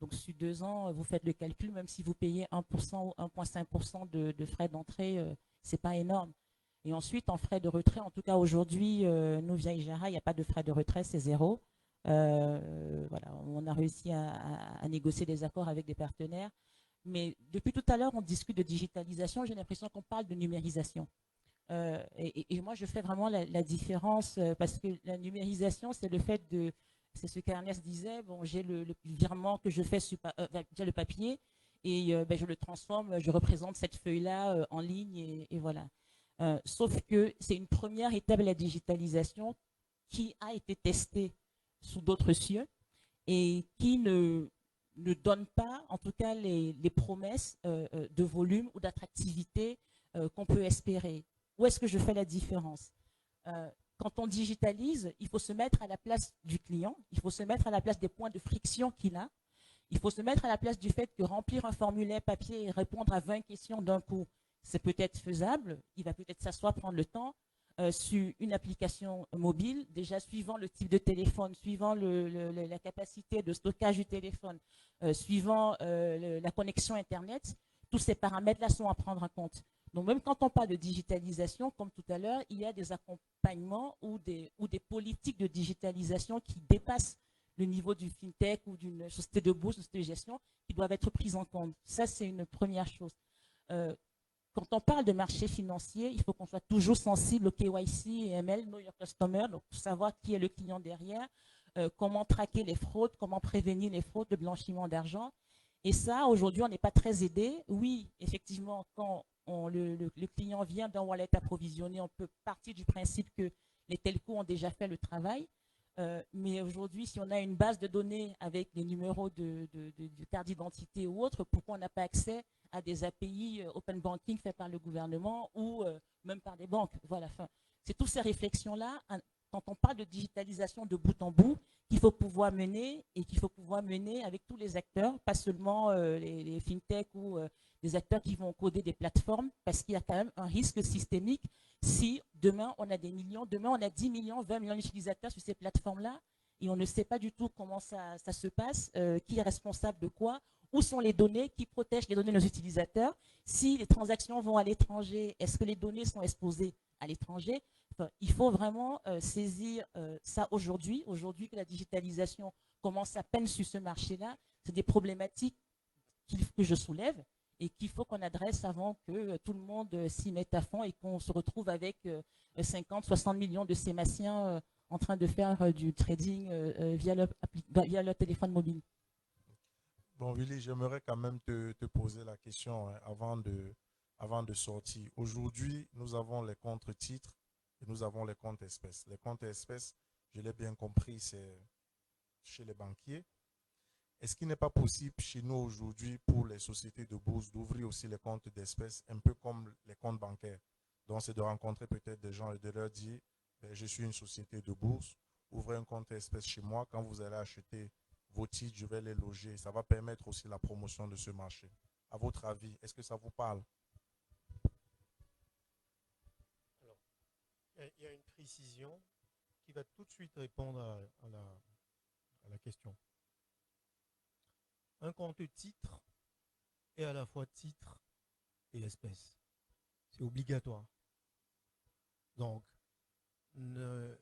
Speaker 3: Donc, sur 2 ans, vous faites le calcul, même si vous payez 1% ou 1,5% de frais d'entrée, ce n'est pas énorme. Et ensuite, en frais de retrait, en tout cas aujourd'hui, nous, via Ijara, il n'y a pas de frais de retrait, c'est zéro. Voilà, on a réussi à négocier des accords avec des partenaires. Mais depuis tout à l'heure, on discute de digitalisation. J'ai l'impression qu'on parle de numérisation. Et moi, je fais vraiment la différence parce que la numérisation, c'est le fait de... C'est ce qu'Ernest disait. Bon, j'ai le virement que je fais sur le papier et je le transforme, je représente cette feuille-là en ligne et voilà. Sauf que c'est une première étape de la digitalisation qui a été testée sous d'autres cieux et qui ne donne pas, en tout cas, les promesses de volume ou d'attractivité qu'on peut espérer. Où est-ce que je fais la différence? Quand on digitalise, il faut se mettre à la place du client, il faut se mettre à la place des points de friction qu'il a, il faut se mettre à la place du fait que remplir un formulaire papier et répondre à 20 questions d'un coup, c'est peut-être faisable, il va peut-être s'asseoir, prendre le temps. Sur une application mobile, déjà suivant le type de téléphone, suivant la capacité de stockage du téléphone, suivant la connexion Internet, tous ces paramètres-là sont à prendre en compte. Donc même quand on parle de digitalisation, comme tout à l'heure, il y a des accompagnements ou des politiques de digitalisation qui dépassent le niveau du fintech ou d'une société de bourse, une société de gestion, qui doivent être prises en compte. Ça, c'est une première chose. Quand on parle de marché financier, il faut qu'on soit toujours sensible au KYC et ML, Know Your Customer, donc pour savoir qui est le client derrière, comment traquer les fraudes, comment prévenir les fraudes de blanchiment d'argent. Et ça, aujourd'hui, on n'est pas très aidé. Oui, effectivement, quand le client vient d'un wallet approvisionné, on peut partir du principe que les telcos ont déjà fait le travail. Mais aujourd'hui, si on a une base de données avec des numéros de carte d'identité ou autre, pourquoi on n'a pas accès à des API open banking faits par le gouvernement ou même par des banques? Voilà, c'est toutes ces réflexions-là, quand on parle de digitalisation de bout en bout, qu'il faut pouvoir mener et qu'il faut pouvoir mener avec tous les acteurs, pas seulement les fintech ou des acteurs qui vont coder des plateformes, parce qu'il y a quand même un risque systémique si demain on a des millions, demain on a 10 millions, 20 millions d'utilisateurs sur ces plateformes-là et on ne sait pas du tout comment ça se passe, qui est responsable de quoi, où sont les données, qui protègent les données de nos utilisateurs, si les transactions vont à l'étranger, est-ce que les données sont exposées à l'étranger? Enfin, il faut vraiment saisir ça aujourd'hui que la digitalisation commence à peine sur ce marché-là. C'est des problématiques que je soulève et qu'il faut qu'on adresse avant que tout le monde s'y mette à fond et qu'on se retrouve avec 50, 60 millions de Sémassiens en train de faire du trading via leur téléphone mobile.
Speaker 2: Bon, Willy, j'aimerais quand même te poser la question hein, avant de sortir. Aujourd'hui, nous avons les comptes titres et nous avons les comptes espèces. Les comptes espèces, je l'ai bien compris, c'est chez les banquiers. Est-ce qu'il n'est pas possible chez nous aujourd'hui pour les sociétés de bourse d'ouvrir aussi les comptes d'espèces, un peu comme les comptes bancaires? Donc, c'est de rencontrer peut-être des gens et de leur dire, ben, je suis une société de bourse, ouvrez un compte espèces chez moi. Quand vous allez acheter vos titres, je vais les loger. Ça va permettre aussi la promotion de ce marché. À votre avis, est-ce que ça vous parle?
Speaker 4: Alors, il y a une précision qui va tout de suite répondre à la question. Un compte titre est à la fois titre et espèce. C'est obligatoire. Donc, ne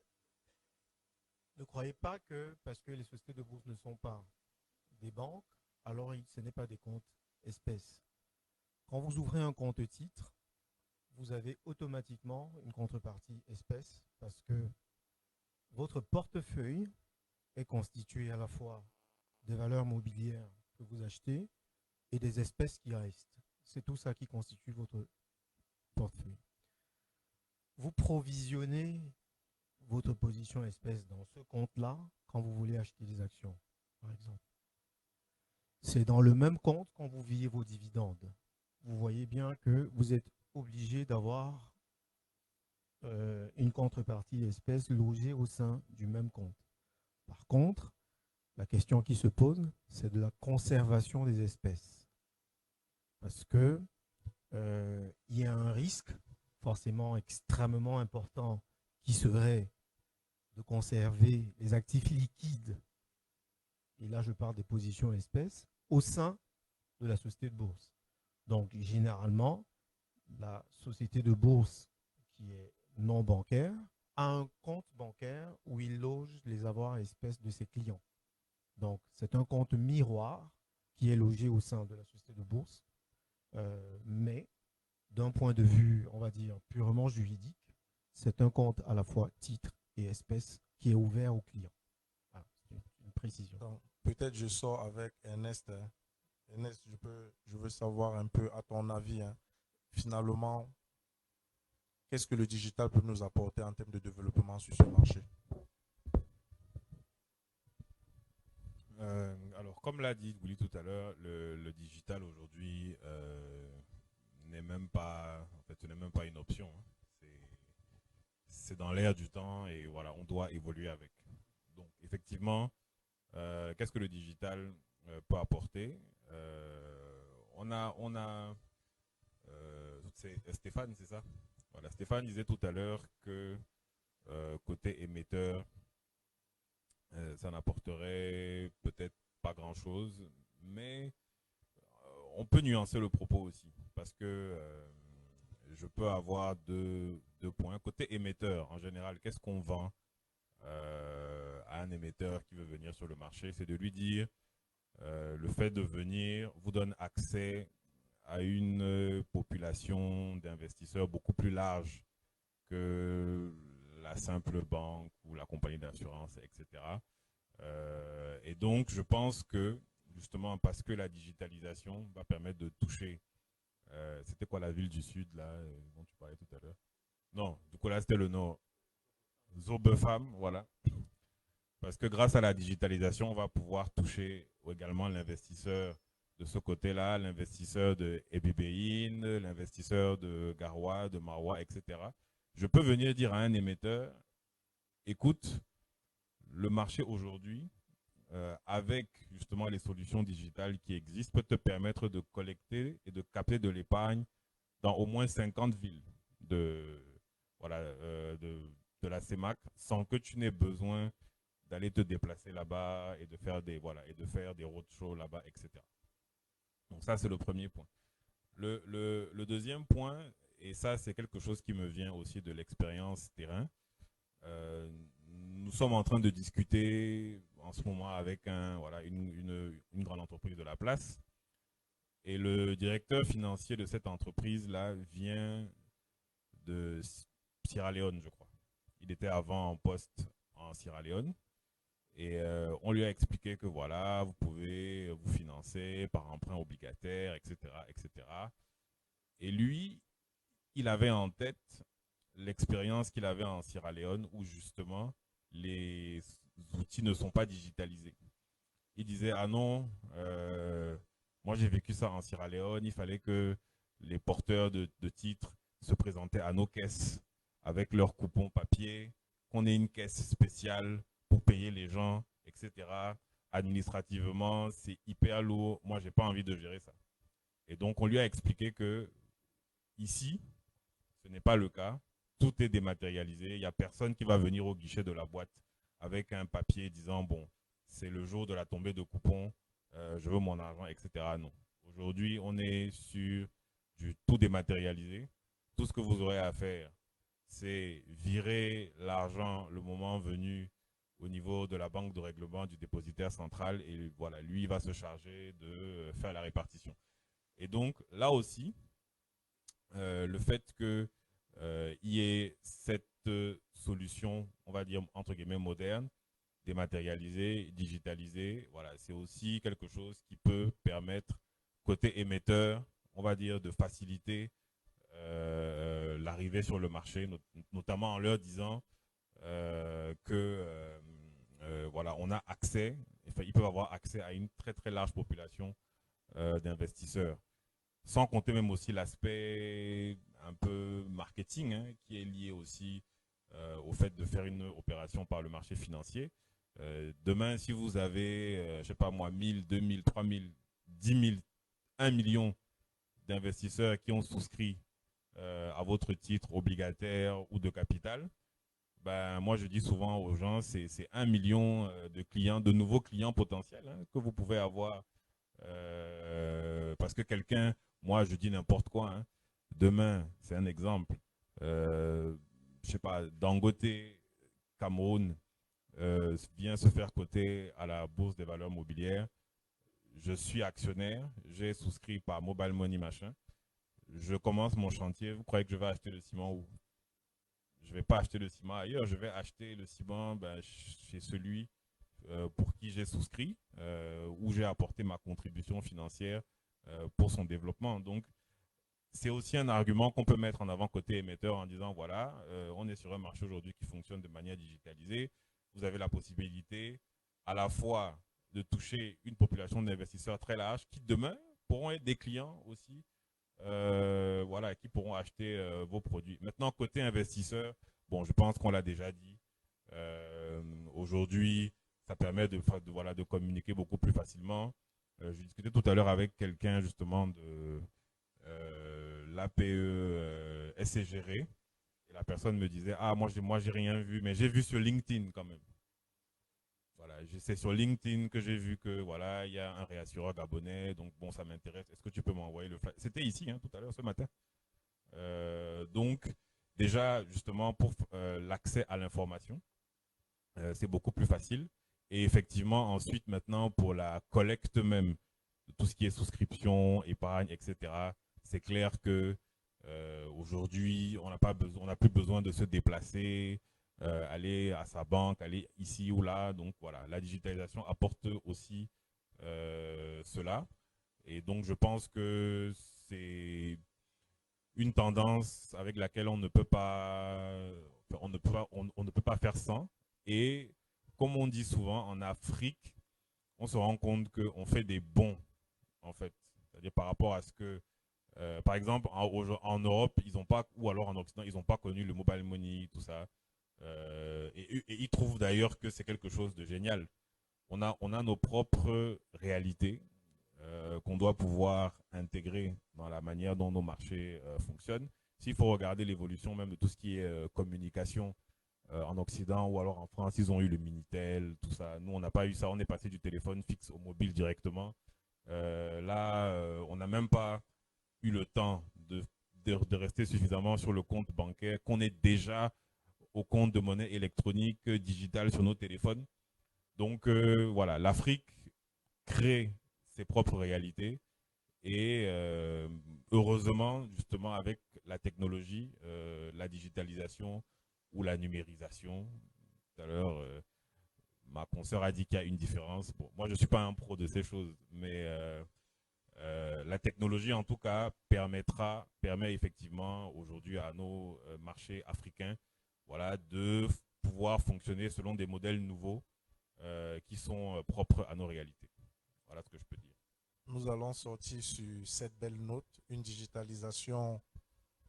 Speaker 4: croyez pas que parce que les sociétés de bourse ne sont pas des banques, alors ce n'est pas des comptes espèces. Quand vous ouvrez un compte titre, vous avez automatiquement une contrepartie espèce parce que votre portefeuille est constitué à la fois des valeurs mobilières que vous achetez et des espèces qui restent. C'est tout ça qui constitue votre portefeuille. Vous provisionnez votre position espèce dans ce compte-là quand vous voulez acheter des actions, par exemple. C'est dans le même compte quand vous veillez vos dividendes. Vous voyez bien que vous êtes obligé d'avoir une contrepartie espèce logée au sein du même compte. Par contre, la question qui se pose, c'est de la conservation des espèces. Parce que il y a un risque forcément extrêmement important qui serait de conserver les actifs liquides, et là je parle des positions espèces, au sein de la société de bourse. Donc généralement, la société de bourse qui est non bancaire a un compte bancaire où il loge les avoirs espèces de ses clients. Donc c'est un compte miroir qui est logé au sein de la société de bourse, mais d'un point de vue, on va dire, purement juridique, c'est un compte à la fois titre et espèce qui est ouvert aux clients. Voilà, c'est une précision.
Speaker 2: Peut-être je sors avec Ernest. Ernest, je veux savoir un peu, à ton avis, hein, finalement, qu'est-ce que le digital peut nous apporter en termes de développement sur ce marché?
Speaker 5: Alors, comme l'a dit Willy tout à l'heure, le digital aujourd'hui n'est même pas, en fait, ce n'est même pas une option. Hein. C'est dans l'air du temps et voilà, on doit évoluer avec. Donc, effectivement, qu'est-ce que le digital peut apporter? C'est Stéphane, c'est ça? Voilà, Stéphane disait tout à l'heure que côté émetteur, ça n'apporterait peut-être pas grand-chose, mais on peut nuancer le propos aussi, parce que je peux avoir deux points. Côté émetteur, en général, qu'est-ce qu'on vend à un émetteur qui veut venir sur le marché? C'est de lui dire, le fait de venir vous donne accès à une population d'investisseurs beaucoup plus large que la simple banque ou la compagnie d'assurance, etc. Et donc, je pense que, justement, parce que la digitalisation va permettre de toucher, c'était quoi la ville du Sud, là, dont tu parlais tout à l'heure? Non, du coup, là, c'était le Nord. Zobefam, voilà. Parce que grâce à la digitalisation, on va pouvoir toucher également l'investisseur de ce côté-là, l'investisseur de Ebibéin, l'investisseur de Garoua, de Maroua, etc. Je peux venir dire à un émetteur, écoute, le marché aujourd'hui, avec justement les solutions digitales qui existent, peut te permettre de collecter et de capter de l'épargne dans au moins 50 villes voilà, de la CEMAC sans que tu n'aies besoin d'aller te déplacer là-bas et de faire des roadshows là-bas, etc. Donc ça, c'est le premier point. Le deuxième point, et ça, c'est quelque chose qui me vient aussi de l'expérience terrain, nous sommes en train de discuter en ce moment avec une grande entreprise de la place. Et le directeur financier de cette entreprise-là vient de Sierra Leone, je crois. Il était avant en poste en Sierra Leone. Et on lui a expliqué que voilà, vous pouvez vous financer par emprunt obligataire, etc., etc. Et lui, il avait en tête l'expérience qu'il avait en Sierra Leone où justement les outils ne sont pas digitalisés. Il disait, ah non, moi j'ai vécu ça en Sierra Leone, il fallait que les porteurs de titres se présentaient à nos caisses avec leurs coupons papier, qu'on ait une caisse spéciale pour payer les gens, etc. Administrativement, c'est hyper lourd. Moi, j'ai pas envie de gérer ça. Et donc, on lui a expliqué que ici, ce n'est pas le cas. Tout est dématérialisé. Il n'y a personne qui va venir au guichet de la boîte avec un papier disant, bon, c'est le jour de la tombée de coupon, je veux mon argent, etc. Non. Aujourd'hui, on est sur du tout dématérialisé. Tout ce que vous aurez à faire, c'est virer l'argent le moment venu au niveau de la banque de règlement du dépositaire central et voilà, lui, il va se charger de faire la répartition. Et donc, là aussi, le fait qu'il y ait cette solution, on va dire, entre guillemets, moderne, dématérialisée, digitalisée, voilà, c'est aussi quelque chose qui peut permettre, côté émetteur, on va dire, de faciliter l'arrivée sur le marché, notamment en leur disant que voilà, on a accès, enfin, ils peuvent avoir accès à une très très large population d'investisseurs. Sans compter même aussi l'aspect un peu marketing hein, qui est lié aussi au fait de faire une opération par le marché financier. Demain, si vous avez, je sais pas moi, 1000, 2000, 3000, 10 000, 1 million d'investisseurs qui ont souscrit à votre titre obligataire ou de capital, ben, moi je dis souvent aux gens, c'est 1 million de clients, de nouveaux clients potentiels hein, que vous pouvez avoir. Parce que quelqu'un, moi je dis n'importe quoi, hein, demain, c'est un exemple, je sais pas, Dangote, Cameroun, vient se faire coter à la bourse des valeurs mobilières. Je suis actionnaire, j'ai souscrit par Mobile Money machin. Je commence mon chantier, vous croyez que je vais acheter le ciment où? Je ne vais pas acheter le ciment ailleurs, je vais acheter le ciment chez celui pour qui j'ai souscrit, où j'ai apporté ma contribution financière pour son développement. Donc, c'est aussi un argument qu'on peut mettre en avant côté émetteur en disant, voilà, on est sur un marché aujourd'hui qui fonctionne de manière digitalisée. Vous avez la possibilité à la fois de toucher une population d'investisseurs très large qui demain pourront être des clients aussi, voilà, qui pourront acheter vos produits. Maintenant, côté investisseur, bon, je pense qu'on l'a déjà dit. Aujourd'hui, ça permet voilà, de communiquer beaucoup plus facilement. Je discutais tout à l'heure avec quelqu'un justement de l'APE SCGRE. Et la personne me disait, ah, moi, j'ai rien vu, mais j'ai vu sur LinkedIn quand même. Voilà, c'est sur LinkedIn que j'ai vu que voilà, il y a un réassureur gabonais, donc bon, ça m'intéresse. Est-ce que tu peux m'envoyer le flight? C'était ici, hein, tout à l'heure, ce matin. Donc, déjà, justement, pour l'accès à l'information, c'est beaucoup plus facile. Et effectivement, ensuite, maintenant, pour la collecte même, de tout ce qui est souscription, épargne, etc., c'est clair que aujourd'hui, on n'a plus besoin de se déplacer, aller à sa banque, aller ici ou là. Donc voilà, la digitalisation apporte aussi cela. Et donc, je pense que c'est une tendance avec laquelle on ne peut pas, on ne peut pas faire sans. Et comme on dit souvent, en Afrique, on se rend compte qu'on fait des bons, en fait. C'est-à-dire par rapport à ce que, par exemple, en Europe, ils n'ont pas, ou alors en Occident, ils n'ont pas connu le mobile money, tout ça. Et ils trouvent d'ailleurs que c'est quelque chose de génial. On a nos propres réalités qu'on doit pouvoir intégrer dans la manière dont nos marchés fonctionnent. S'il faut regarder l'évolution même de tout ce qui est communication en Occident ou alors en France, ils ont eu le Minitel, tout ça. Nous, on n'a pas eu ça. On est passé du téléphone fixe au mobile directement. Là, on n'a même pas eu le temps de rester suffisamment sur le compte bancaire, qu'on est déjà au compte de monnaie électronique digitale sur nos téléphones. Donc, voilà, l'Afrique crée ses propres réalités et heureusement, justement, avec la technologie, la digitalisation ou la numérisation. Tout à l'heure, ma consoeur a dit qu'il y a une différence. Bon, moi, je ne suis pas un pro de ces choses, mais la technologie, en tout cas, permet effectivement aujourd'hui à nos marchés africains, voilà, de pouvoir fonctionner selon des modèles nouveaux qui sont propres à nos réalités. Voilà ce que je peux dire.
Speaker 2: Nous allons sortir sur cette belle note, une digitalisation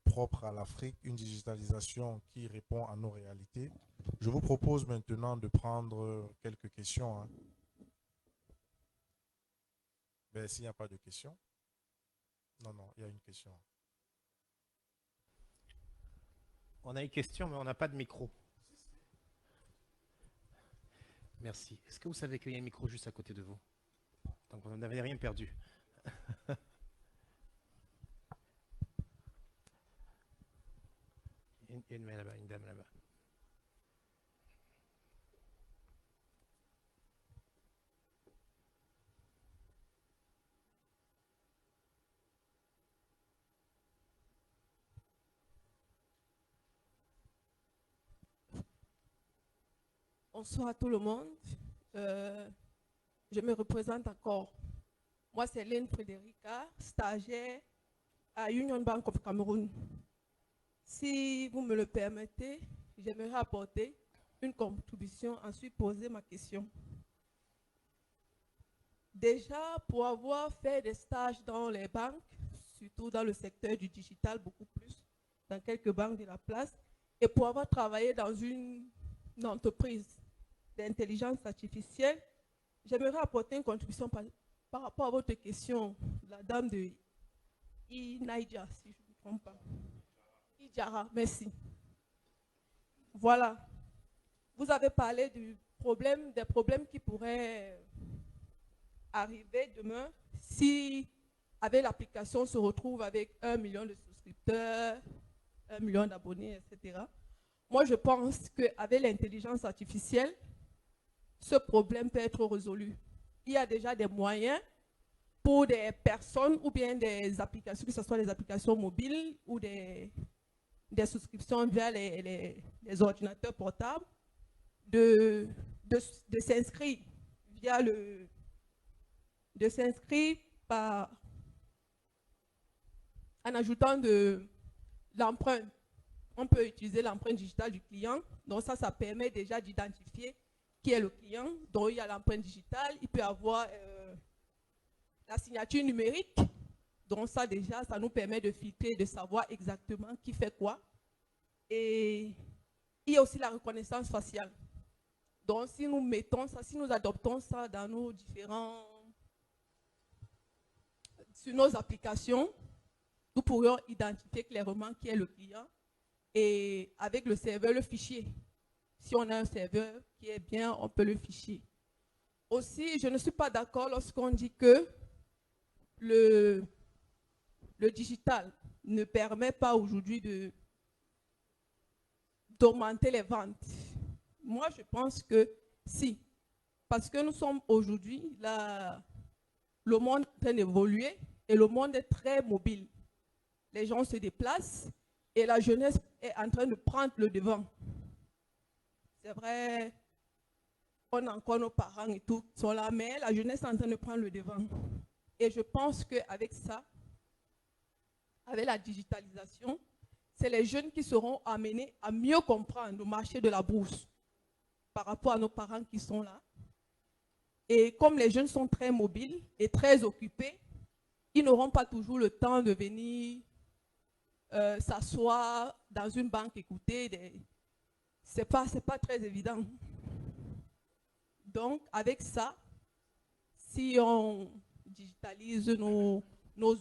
Speaker 2: propre à l'Afrique, une digitalisation qui répond à nos réalités. Je vous propose maintenant de prendre quelques questions. Hein. Ben, s'il n'y a pas de questions. Non, il y a une question.
Speaker 1: On a une question, mais on n'a pas de micro. Merci. Est-ce que vous savez qu'il y a un micro juste à côté de vous? Donc vous n'avez rien perdu. Une main là-bas, une dame là-bas.
Speaker 7: Bonsoir à tout le monde. Je me représente encore. Moi, c'est Hélène Frédérica, stagiaire à Union Bank of Cameroun. Si vous me le permettez, j'aimerais apporter une contribution, ensuite poser ma question. Déjà, pour avoir fait des stages dans les banques, surtout dans le secteur du digital, beaucoup plus, dans quelques banques de la place, et pour avoir travaillé dans une entreprise d'intelligence artificielle, j'aimerais apporter une contribution par rapport à votre question, la dame de Naija, si je ne me trompe pas. Ijara, merci. Voilà. Vous avez parlé des problèmes qui pourraient arriver demain si, avec l'application, on se retrouve avec 1 million de souscripteurs, 1 million d'abonnés, etc. Moi, je pense qu'avec l'intelligence artificielle, ce problème peut être résolu. Il y a déjà des moyens pour des personnes ou bien des applications, que ce soit des applications mobiles ou des souscriptions via les ordinateurs portables, de s'inscrire via de s'inscrire en ajoutant de l'empreinte. On peut utiliser l'empreinte digitale du client. Donc ça permet déjà d'identifier qui est le client. Donc il y a l'empreinte digitale. Il peut avoir la signature numérique. Donc ça déjà, ça nous permet de filtrer, de savoir exactement qui fait quoi. Et il y a aussi la reconnaissance faciale. Donc si nous mettons ça, si nous adoptons ça dans nos sur nos applications, nous pourrions identifier clairement qui est le client. Et avec le serveur, le fichier. Si on a un serveur qui est bien, on peut le fichier. Aussi, je ne suis pas d'accord lorsqu'on dit que le digital ne permet pas aujourd'hui d'augmenter les ventes. Moi, je pense que si, parce que nous sommes aujourd'hui, le monde est en train d'évoluer et le monde est très mobile. Les gens se déplacent et la jeunesse est en train de prendre le devant. C'est vrai, on a encore nos parents et tout qui sont là, mais la jeunesse est en train de prendre le devant. Et je pense qu'avec ça, avec la digitalisation, c'est les jeunes qui seront amenés à mieux comprendre le marché de la bourse par rapport à nos parents qui sont là. Et comme les jeunes sont très mobiles et très occupés, ils n'auront pas toujours le temps de venir s'asseoir dans une banque, écouter. C'est pas très évident. Donc, avec ça, si on digitalise nos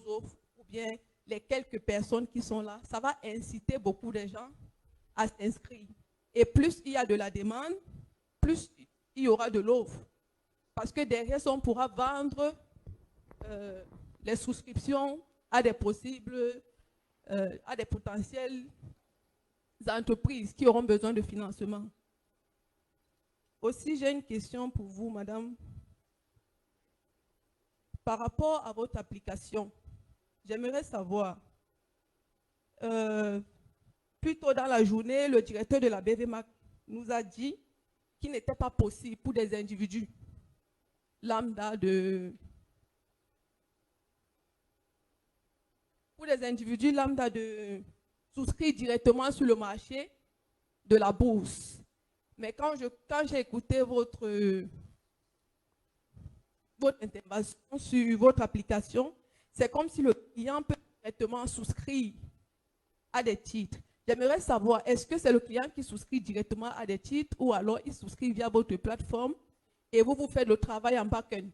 Speaker 7: offres ou bien les quelques personnes qui sont là, ça va inciter beaucoup de gens à s'inscrire. Et plus il y a de la demande, plus il y aura de l'offre. Parce que derrière ça, on pourra vendre les souscriptions à des potentielles entreprises qui auront besoin de financement. Aussi, j'ai une question pour vous, madame. Par rapport à votre application, j'aimerais savoir, plus tôt dans la journée, le directeur de la BVMAC nous a dit qu'il n'était pas possible pour des individus lambda de souscrire directement sur le marché de la bourse. Mais quand j'ai écouté votre intervention sur votre application, c'est comme si le client peut directement souscrire à des titres. J'aimerais savoir, est-ce que c'est le client qui souscrit directement à des titres ou alors il souscrit via votre plateforme et vous faites le travail en back-end?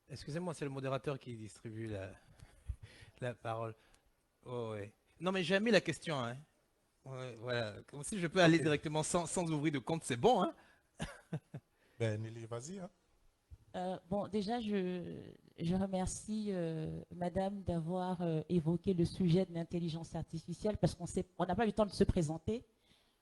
Speaker 1: Excusez-moi, c'est le modérateur qui distribue la parole. Oh, ouais. Non, mais j'ai aimé la question. Hein. Ouais, voilà. Comme si je peux aller directement sans ouvrir de compte, c'est bon. Hein.
Speaker 2: Ben, Nelly, vas-y. Hein.
Speaker 3: Bon, déjà, je remercie madame d'avoir évoqué le sujet de l'intelligence artificielle parce qu'on n'a pas eu le temps de se présenter.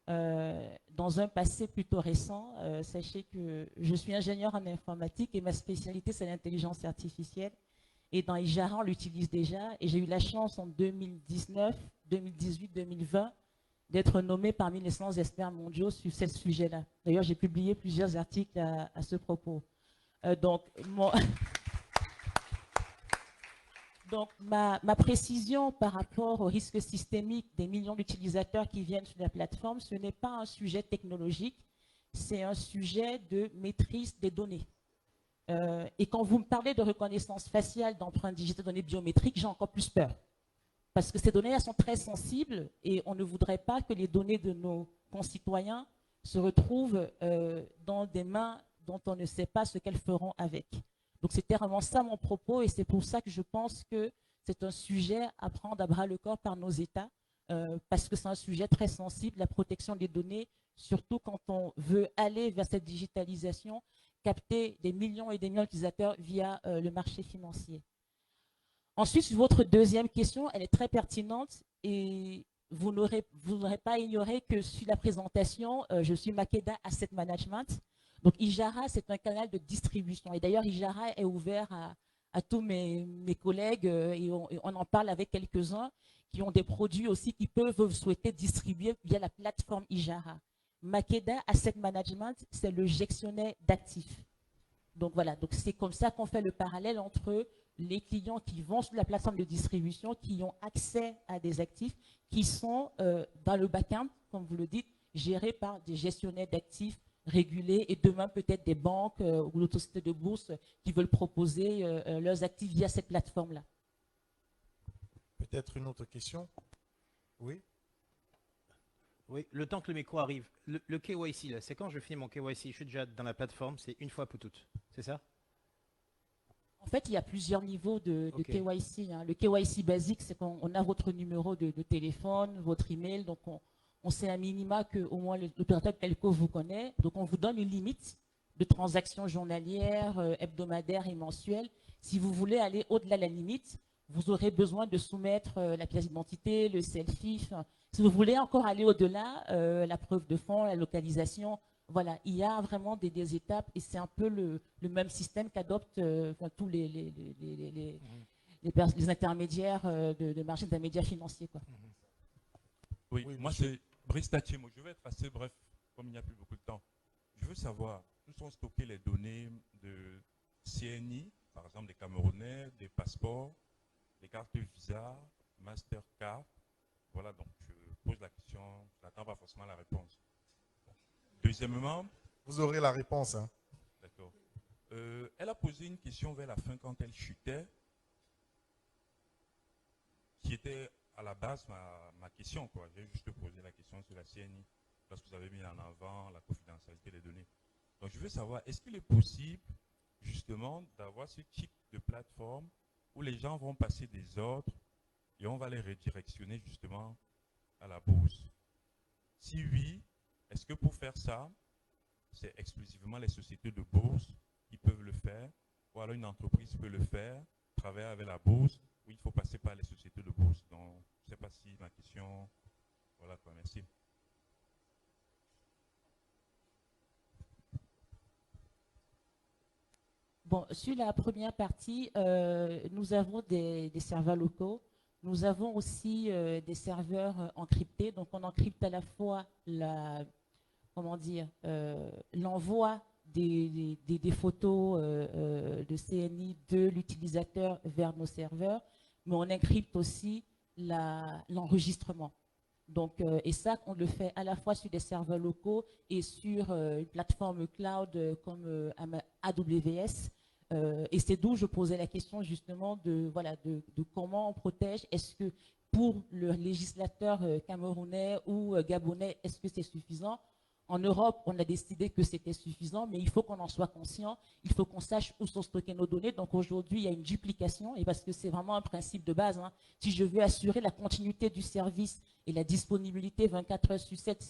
Speaker 3: Dans un passé plutôt récent, sachez que je suis ingénieur en informatique et ma spécialité, c'est l'intelligence artificielle. Et dans Ijara, on l'utilise déjà. Et j'ai eu la chance en 2019, 2018, 2020 d'être nommé parmi les 100 experts mondiaux sur ce sujet-là. D'ailleurs, j'ai publié plusieurs articles à ce propos. Donc, ma précision par rapport au risque systémique des millions d'utilisateurs qui viennent sur la plateforme, ce n'est pas un sujet technologique, c'est un sujet de maîtrise des données. Et quand vous me parlez de reconnaissance faciale, d'empreintes digitales, de données biométriques, j'ai encore plus peur. Parce que ces données, elles sont très sensibles et on ne voudrait pas que les données de nos concitoyens se retrouvent dans des mains dont on ne sait pas ce qu'elles feront avec. Donc c'était vraiment ça mon propos et c'est pour ça que je pense que c'est un sujet à prendre à bras le corps par nos États parce que c'est un sujet très sensible, la protection des données, surtout quand on veut aller vers cette digitalisation, capter des millions et des millions d'utilisateurs via le marché financier. Ensuite, sur votre deuxième question, elle est très pertinente et vous n'aurez pas ignoré que sur la présentation, je suis Makeda Asset Management. Donc, Ijara, c'est un canal de distribution. Et d'ailleurs, Ijara est ouvert à tous mes collègues et on en parle avec quelques-uns qui ont des produits aussi qui peuvent souhaiter distribuer via la plateforme Ijara. Makeda Asset Management, c'est le gestionnaire d'actifs. Donc, voilà. Donc, c'est comme ça qu'on fait le parallèle entre les clients qui vont sur la plateforme de distribution, qui ont accès à des actifs, qui sont dans le back-end, comme vous le dites, gérés par des gestionnaires d'actifs régulés et demain peut-être des banques ou d'autres sociétés de bourse qui veulent proposer leurs actifs via cette plateforme-là.
Speaker 2: Peut-être une autre question? Oui.
Speaker 1: Oui, le temps que le micro arrive. Le KYC, c'est quand je finis mon KYC, je suis déjà dans la plateforme, c'est une fois pour toutes, c'est ça?
Speaker 3: En fait, il y a plusieurs niveaux de KYC. Hein. Le KYC basique, c'est qu'on a votre numéro de téléphone, votre email, donc on sait un minima qu'au moins l'opérateur telco vous connaît. Donc, on vous donne une limite de transactions journalières, hebdomadaires et mensuelles. Si vous voulez aller au-delà de la limite, vous aurez besoin de soumettre la pièce d'identité, le selfie. Enfin, si vous voulez encore aller au-delà, la preuve de fond, la localisation, voilà, il y a vraiment des étapes et c'est un peu le même système qu'adoptent tous les intermédiaires de marché d'intermédiaires financiers, quoi.
Speaker 5: Oui,
Speaker 2: Oui,
Speaker 5: moi
Speaker 2: monsieur.
Speaker 5: c'est Brice Tachimo. Je vais être assez bref, comme il n'y a plus beaucoup de temps. Je veux savoir où sont stockées les données de CNI, par exemple des Camerounais, des passeports, des cartes Visa, Mastercard. Voilà, donc je pose la question, je n'attends pas forcément la réponse. Deuxièmement,
Speaker 2: Vous aurez la réponse. Hein.
Speaker 5: d'accord. Elle a posé une question vers la fin quand elle chutait, qui était à la base ma question, quoi. J'ai juste posé la question sur la CNI, parce que vous avez mis en avant la confidentialité des données. Donc je veux savoir, est-ce qu'il est possible justement d'avoir ce type de plateforme où les gens vont passer des ordres et on va les redirectionner justement à la bourse? Si oui, est-ce que pour faire ça, c'est exclusivement les sociétés de bourse qui peuvent le faire, ou alors une entreprise peut le faire, travailler avec la bourse, ou il faut passer par les sociétés de bourse? Donc, je ne sais pas si ma question... Voilà quoi, merci.
Speaker 3: Bon, sur la première partie, nous avons des serveurs locaux. Nous avons aussi des serveurs encryptés. Donc, on encrypte à la fois l'envoi des photos de CNI de l'utilisateur vers nos serveurs, mais on encrypte aussi l'enregistrement. Donc, et ça, on le fait à la fois sur des serveurs locaux et sur une plateforme cloud comme AWS. Et c'est d'où je posais la question justement de comment on protège. Est-ce que pour le législateur camerounais ou gabonais, est-ce que c'est suffisant? En Europe, on a décidé que c'était suffisant, mais il faut qu'on en soit conscient. Il faut qu'on sache où sont stockées nos données. Donc aujourd'hui, il y a une duplication, et parce que c'est vraiment un principe de base. Hein. Si je veux assurer la continuité du service et la disponibilité 24 heures sur 7,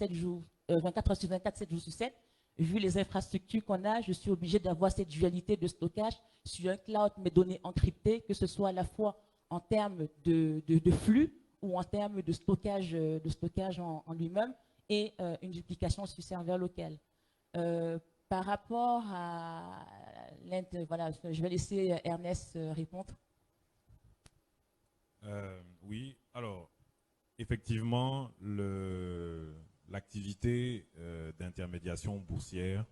Speaker 3: 24 heures sur 24, 7 jours sur 7, vu les infrastructures qu'on a, je suis obligé d'avoir cette dualité de stockage sur un cloud, mes données encryptées, que ce soit à la fois en termes de flux ou en termes de stockage en lui-même, et une duplication sur serveur local. Par rapport à voilà, je vais laisser Ernest répondre.
Speaker 5: Oui, alors, effectivement, l'activité d'intermédiation boursière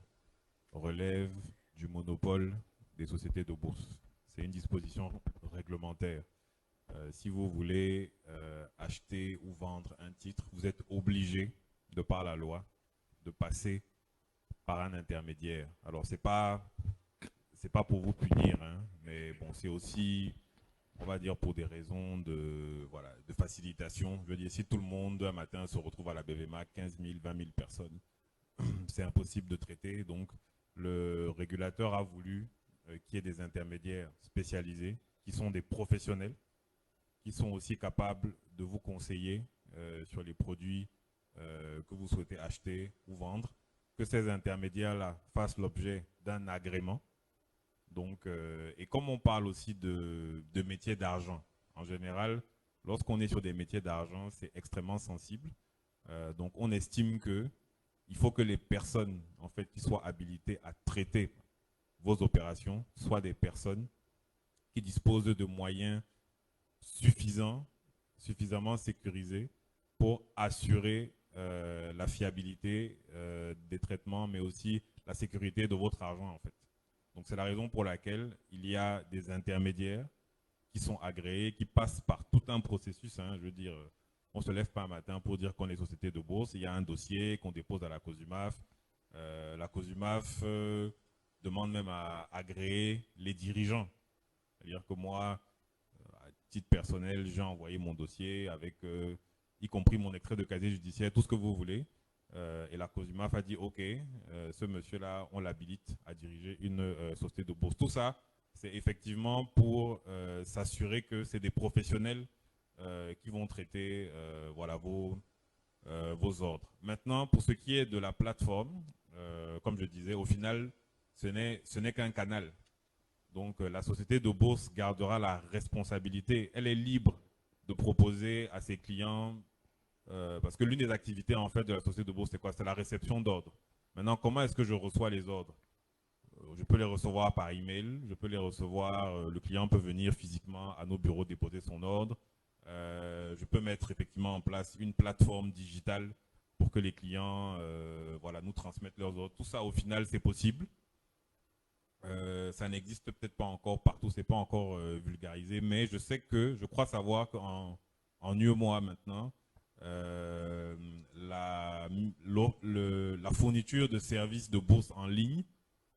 Speaker 5: relève du monopole des sociétés de bourse. C'est une disposition réglementaire. Si vous voulez acheter ou vendre un titre, vous êtes obligé, de par la loi, de passer par un intermédiaire. Alors, c'est pas pour vous punir, hein, mais bon, c'est aussi, on va dire, pour des raisons de facilitation. Je veux dire, si tout le monde, un matin, se retrouve à la BVMA, 15 000, 20 000 personnes, c'est impossible de traiter. Donc, le régulateur a voulu qu'il y ait des intermédiaires spécialisés, qui sont des professionnels, qui sont aussi capables de vous conseiller sur les produits que vous souhaitez acheter ou vendre, que ces intermédiaires-là fassent l'objet d'un agrément. Donc, et comme on parle aussi de métiers d'argent, en général, lorsqu'on est sur des métiers d'argent, c'est extrêmement sensible. Donc, on estime qu'il faut que les personnes en fait, qui soient habilitées à traiter vos opérations soient des personnes qui disposent de moyens suffisamment sécurisés pour assurer la fiabilité des traitements, mais aussi la sécurité de votre argent, en fait. Donc, c'est la raison pour laquelle il y a des intermédiaires qui sont agréés, qui passent par tout un processus. Hein, je veux dire, on ne se lève pas un matin pour dire qu'on est société de bourse. Il y a un dossier qu'on dépose à la COSUMAF. La COSUMAF demande même à agréer les dirigeants. C'est-à-dire que moi, à titre personnel, j'ai envoyé mon dossier avec, y compris mon extrait de casier judiciaire, tout ce que vous voulez. Et la COSUMAF a dit, OK, ce monsieur-là, on l'habilite à diriger une société de bourse. Tout ça, c'est effectivement pour s'assurer que c'est des professionnels qui vont traiter voilà, vos ordres. Maintenant, pour ce qui est de la plateforme, comme je disais, au final, ce n'est qu'un canal. Donc, la société de bourse gardera la responsabilité. Elle est libre de proposer à ses clients, parce que l'une des activités en fait de la société de bourse, c'est quoi? C'est la réception d'ordres. Maintenant, comment est-ce que je reçois les ordres? Je peux les recevoir par email, je peux les recevoir, le client peut venir physiquement à nos bureaux déposer son ordre. Je peux mettre effectivement en place une plateforme digitale pour que les clients voilà, nous transmettent leurs ordres. Tout ça, au final, c'est possible. Ça n'existe peut-être pas encore partout, c'est pas encore vulgarisé, mais je crois savoir qu'en UEMOA maintenant, la fourniture de services de bourse en ligne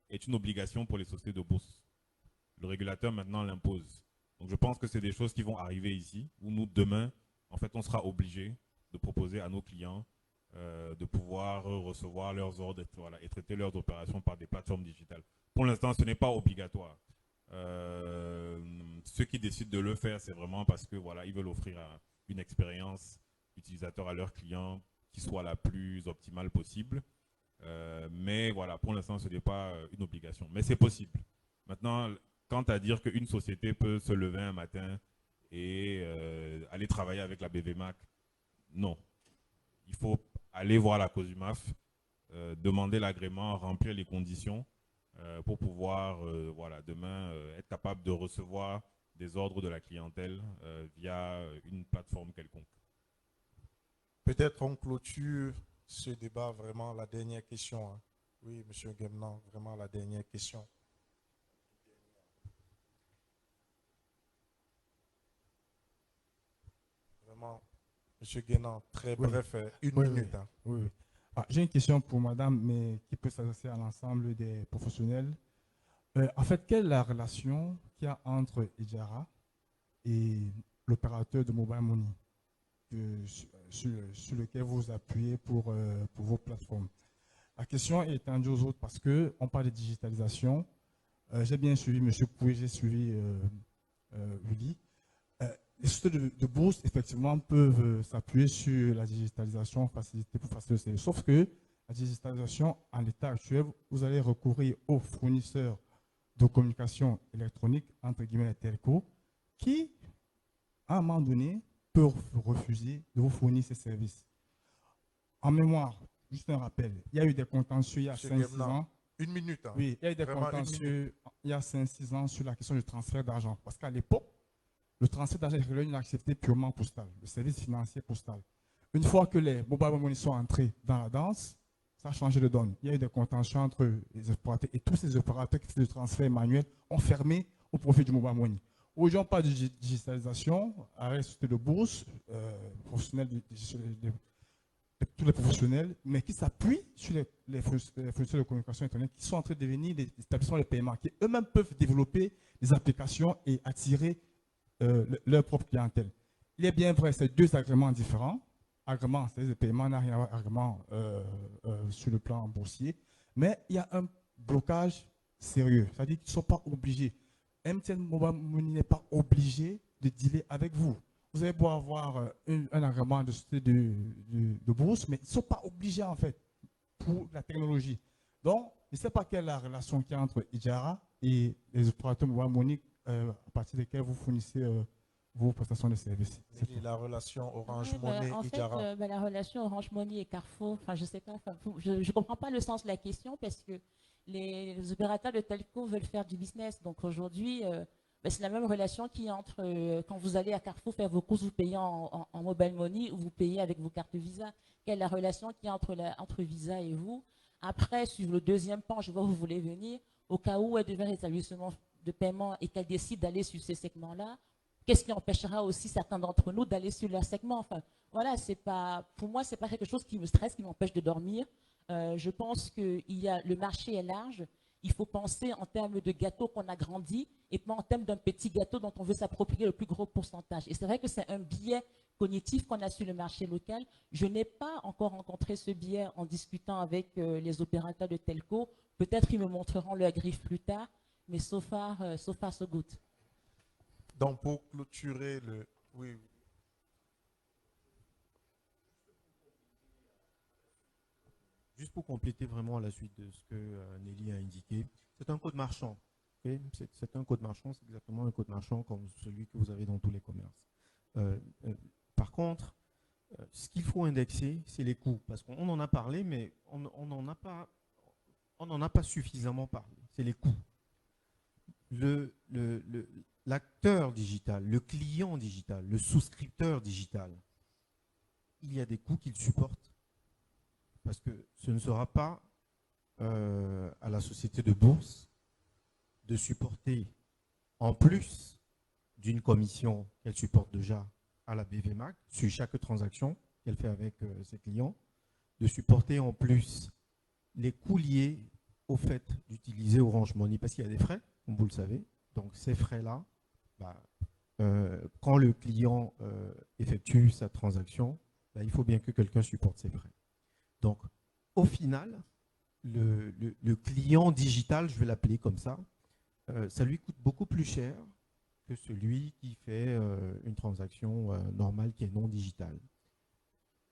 Speaker 5: est une obligation pour les sociétés de bourse. Le régulateur maintenant l'impose. Donc je pense que c'est des choses qui vont arriver ici, où nous demain, en fait, on sera obligé de proposer à nos clients de pouvoir recevoir leurs ordres voilà, et traiter leurs opérations par des plateformes digitales. Pour l'instant, ce n'est pas obligatoire. Ceux qui décident de le faire, c'est vraiment parce que voilà, ils veulent offrir une expérience utilisateur à leurs clients qui soit la plus optimale possible. Mais voilà, pour l'instant, ce n'est pas une obligation. Mais c'est possible. Maintenant, quant à dire qu'une société peut se lever un matin et aller travailler avec la BVMAC, non. Il faut aller voir la COSUMAF, demander l'agrément, remplir les conditions pour pouvoir, voilà, demain, être capable de recevoir des ordres de la clientèle via une plateforme quelconque.
Speaker 2: Peut-être on clôture ce débat, vraiment la dernière question. Hein. Oui, M. Guémenon, vraiment la dernière question. Vraiment, M. Guémenon, très bref, une minute.
Speaker 8: Oui,
Speaker 2: hein.
Speaker 8: oui. Ah, j'ai une question pour madame, mais qui peut s'adresser à l'ensemble des professionnels. En fait, quelle est la relation qu'il y a entre Ijara et l'opérateur de mobile money sur lequel vous appuyez pour vos plateformes? La question est étendue aux autres parce qu'on parle de digitalisation. J'ai bien suivi M. Pouy, j'ai suivi Willy. Les sociétés de bourse, effectivement, peuvent s'appuyer sur la digitalisation pour faciliter le service. Sauf que la digitalisation, en l'état actuel, vous allez recourir aux fournisseurs de communication électronique, entre guillemets, les telcos, qui, à un moment donné, peuvent refuser de vous fournir ces services. En mémoire, juste un rappel, il y a eu des contentieux il y a 5-6 ans.
Speaker 2: Une minute. Hein.
Speaker 8: Oui, il y a eu des contentieux il y a 5-6 ans sur la question du transfert d'argent. Parce qu'à l'époque, le transfert d'argent est une activité purement postale, le service financier postal. Une fois que les mobile money sont entrés dans la danse, ça a changé de donne. Il y a eu des contentieux entre les opérateurs et tous ces opérateurs qui faisaient du transfert manuel ont fermé au profit du mobile money. Aujourd'hui, on parle de digitalisation, arrêt de bourse, professionnels tous les professionnels, mais qui s'appuient sur les fournisseurs de communication internet qui sont en train de devenir des établissements de paiement, qui eux-mêmes peuvent développer des applications et attirer leur propre clientèle. Il est bien vrai, c'est deux agréments différents. Agrément, c'est-à-dire le paiement n'a rien à voir avec agrément sur le plan boursier, mais il y a un blocage sérieux, c'est-à-dire qu'ils ne sont pas obligés. MTN Mobile Money n'est pas obligé de dealer avec vous. Vous allez pouvoir avoir un agrément de société de bourse, mais ils ne sont pas obligés en fait pour la technologie. Donc, je ne sais pas quelle est la relation qu'il y a entre Ijara et les opérateurs Mobile Money à partir desquels vous fournissez vos prestations de services.
Speaker 2: Et la relation Orange Money
Speaker 3: en
Speaker 2: et
Speaker 3: fait,
Speaker 2: Ijara.
Speaker 3: la relation Orange Money et Carrefour, enfin, je sais pas, je ne comprends pas le sens de la question parce que les opérateurs de telco veulent faire du business. Donc aujourd'hui, c'est la même relation qui est entre quand vous allez à Carrefour faire vos courses, vous payez en mobile money ou vous payez avec vos cartes Visa. Quelle est la relation qui est entre Visa et vous? Après, sur le deuxième pan, je vois où vous voulez venir. Au cas où elle devient un établissement de paiement et qu'elle décide d'aller sur ces segments-là, qu'est-ce qui empêchera aussi certains d'entre nous d'aller sur leur segment? Enfin, voilà, c'est pas, pour moi, c'est pas quelque chose qui me stresse, qui m'empêche de dormir. Je pense que le marché est large. Il faut penser en termes de gâteau qu'on a grandi et pas en termes d'un petit gâteau dont on veut s'approprier le plus gros pourcentage. Et c'est vrai que c'est un biais cognitif qu'on a sur le marché local. Je n'ai pas encore rencontré ce biais en discutant avec les opérateurs de telco. Peut-être qu'ils me montreront leur griffe plus tard, mais so far, so good.
Speaker 2: Donc, pour clôturer le... Oui.
Speaker 4: Juste pour compléter vraiment la suite de ce que Nelly a indiqué, c'est un code marchand fait, c'est un code marchand, c'est exactement un code marchand comme celui que vous avez dans tous les commerces. Par contre, ce qu'il faut indexer, c'est les coûts. Parce qu'on en a parlé, mais on n'en a pas suffisamment parlé. C'est les coûts. L'acteur digital, le client digital, le souscripteur digital, il y a des coûts qu'il supporte. Parce que ce ne sera pas à la société de bourse de supporter, en plus d'une commission qu'elle supporte déjà à la BVMAC, sur chaque transaction qu'elle fait avec ses clients, de supporter en plus les coûts liés au fait d'utiliser Orange Money, parce qu'il y a des frais, comme vous le savez. Donc ces frais-là, quand le client effectue sa transaction, il faut bien que quelqu'un supporte ces frais. Donc au final, le client digital, je vais l'appeler comme ça lui coûte beaucoup plus cher que celui qui fait une transaction normale qui est non digitale.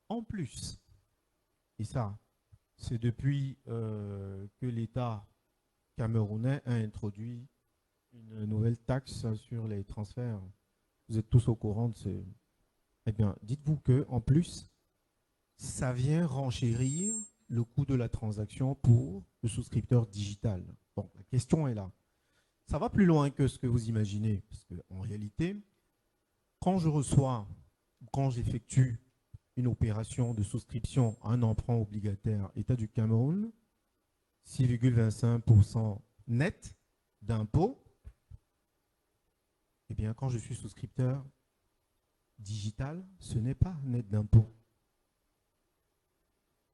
Speaker 4: En plus, et ça, c'est depuis que l'État camerounais a introduit une nouvelle taxe sur les transferts. Vous êtes tous au courant de ce... Eh bien, dites-vous qu'en plus, ça vient renchérir le coût de la transaction pour le souscripteur digital. Bon, la question est là. Ça va plus loin que ce que vous imaginez, parce qu'en réalité, quand je reçois, quand j'effectue une opération de souscription à un emprunt obligataire État du Cameroun, 6,25% net d'impôt, eh bien, quand je suis souscripteur digital, ce n'est pas net d'impôt.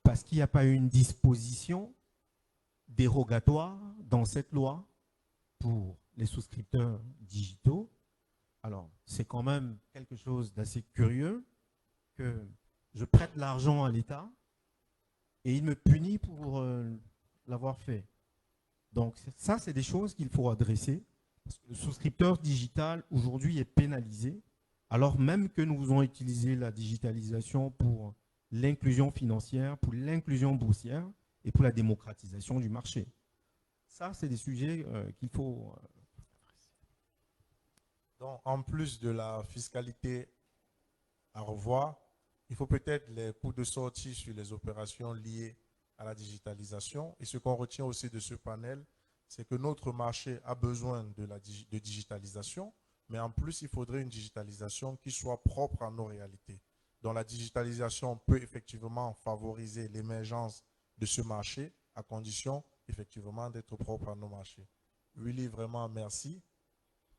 Speaker 4: Parce qu'il n'y a pas une disposition dérogatoire dans cette loi pour les souscripteurs digitaux. Alors, c'est quand même quelque chose d'assez curieux que je prête l'argent à l'État et il me punit pour l'avoir fait. Donc, ça, c'est des choses qu'il faut adresser. Parce que le souscripteur digital, aujourd'hui, est pénalisé, alors même que nous avons utilisé la digitalisation pour l'inclusion financière, pour l'inclusion boursière et pour la démocratisation du marché. Ça, c'est des sujets qu'il faut...
Speaker 2: Donc, en plus de la fiscalité à revoir, il faut peut-être les coûts de sortie sur les opérations liées à la digitalisation. Et ce qu'on retient aussi de ce panel, c'est que notre marché a besoin de digitalisation, mais en plus, il faudrait une digitalisation qui soit propre à nos réalités. Donc, la digitalisation peut effectivement favoriser l'émergence de ce marché à condition effectivement d'être propre à nos marchés. Willy, vraiment merci.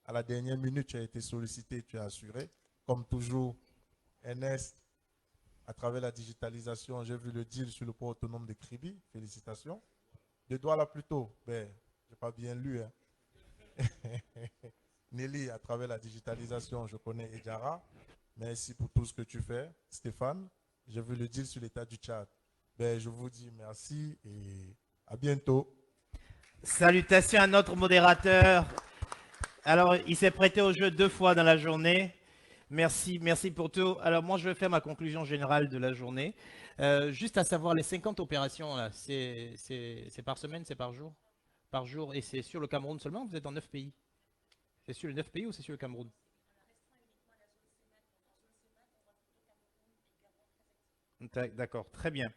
Speaker 2: À la dernière minute, tu as été sollicité, tu as assuré. Comme toujours, Ernest, à travers la digitalisation, j'ai vu le deal sur le port autonome de Kribi. Félicitations. De Douala plutôt, ben, je n'ai pas bien lu. Hein. Nelly, à travers la digitalisation, je connais Edjara. Merci pour tout ce que tu fais. Stéphane, j'ai vu le deal sur l'état du Tchad. Ben, je vous dis merci et à bientôt.
Speaker 1: Salutations à notre modérateur. Alors, il s'est prêté au jeu 2 fois dans la journée. Merci pour tout. Alors, moi, je vais faire ma conclusion générale de la journée. Juste à savoir, les 50 opérations, c'est par semaine, c'est par jour? Par jour, et c'est sur le Cameroun seulement? Vous êtes dans 9 pays? C'est sur les 9 pays ou c'est sur le Cameroun? D'accord, très bien.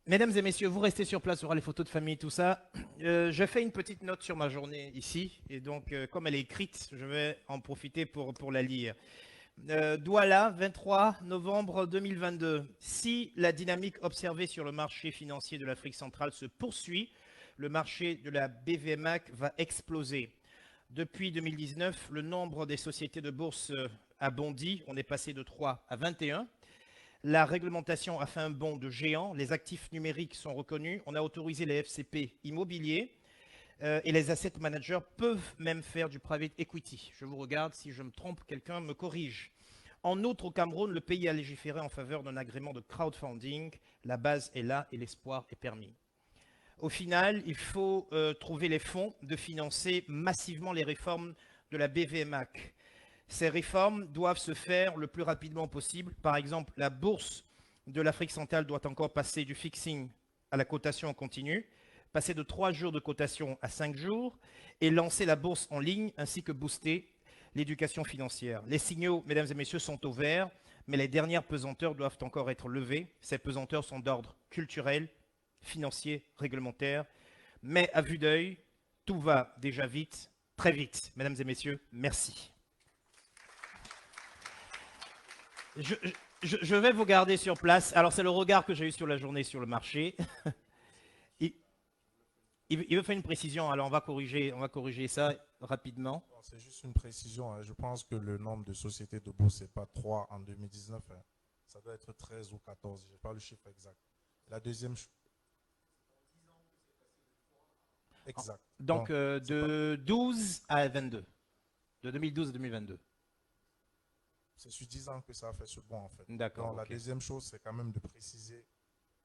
Speaker 1: Mesdames et messieurs, vous restez sur place, on aura les photos de famille, tout ça. Je fais une petite note sur ma journée ici, et donc comme elle est écrite, je vais en profiter pour la lire. Douala, 23 novembre 2022. Si la dynamique observée sur le marché financier de l'Afrique centrale se poursuit, le marché de la BVMAC va exploser. Depuis 2019, le nombre des sociétés de bourse a bondi, on est passé de 3 à 21. La réglementation a fait un bond de géant, les actifs numériques sont reconnus, on a autorisé les FCP immobiliers et les asset managers peuvent même faire du private equity. Je vous regarde, si je me trompe, quelqu'un me corrige. En outre, au Cameroun, le pays a légiféré en faveur d'un agrément de crowdfunding. La base est là et l'espoir est permis. Au final, il faut trouver les fonds de financer massivement les réformes de la BVMAC. Ces réformes doivent se faire le plus rapidement possible. Par exemple, la bourse de l'Afrique centrale doit encore passer du fixing à la cotation en continu. passer de 3 jours de cotation à 5 jours et lancer la bourse en ligne ainsi que booster l'éducation financière. Les signaux, mesdames et messieurs, sont au vert, mais les dernières pesanteurs doivent encore être levées. Ces pesanteurs sont d'ordre culturel, financier, réglementaire, mais à vue d'œil, tout va déjà vite, très vite. Mesdames et messieurs, merci. Je vais vous garder sur place. Alors, c'est le regard que j'ai eu sur la journée sur le marché. Il veut faire une précision, alors on va corriger ça rapidement.
Speaker 2: C'est juste une précision. Hein. Je pense que le nombre de sociétés de bourse, ce n'est pas 3 en 2019. Hein. Ça doit être 13 ou 14. Je n'ai pas le chiffre exact. La deuxième chose. Exact.
Speaker 1: Donc, de 12 à 22. De 2012 à 2022.
Speaker 2: C'est sur 10 ans que ça a fait ce bond, en fait.
Speaker 1: D'accord.
Speaker 2: La deuxième chose, c'est quand même de préciser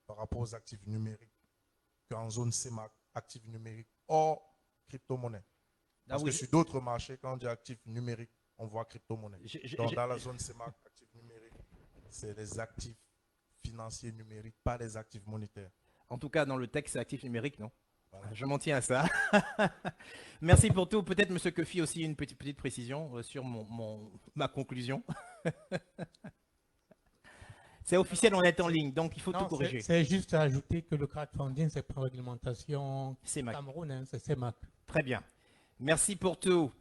Speaker 2: par rapport aux actifs numériques qu'en zone CEMAC, actifs numériques hors crypto-monnaie. Parce que sur d'autres marchés, quand on dit actifs numériques, on voit crypto-monnaie. Donc, dans la zone CEMAC, actifs numériques, c'est les actifs financiers numériques, pas les actifs monétaires.
Speaker 1: En tout cas, dans le texte, c'est actifs numériques, non? Voilà. Je m'en tiens à ça. Merci pour tout. Peut-être, M. Kofi, aussi une petite précision sur ma conclusion. C'est officiel, on est en ligne, donc il faut tout corriger.
Speaker 9: C'est juste à ajouter que le crowdfunding, c'est par réglementation Cameroun, hein, c'est CEMAC.
Speaker 1: Très bien. Merci pour tout.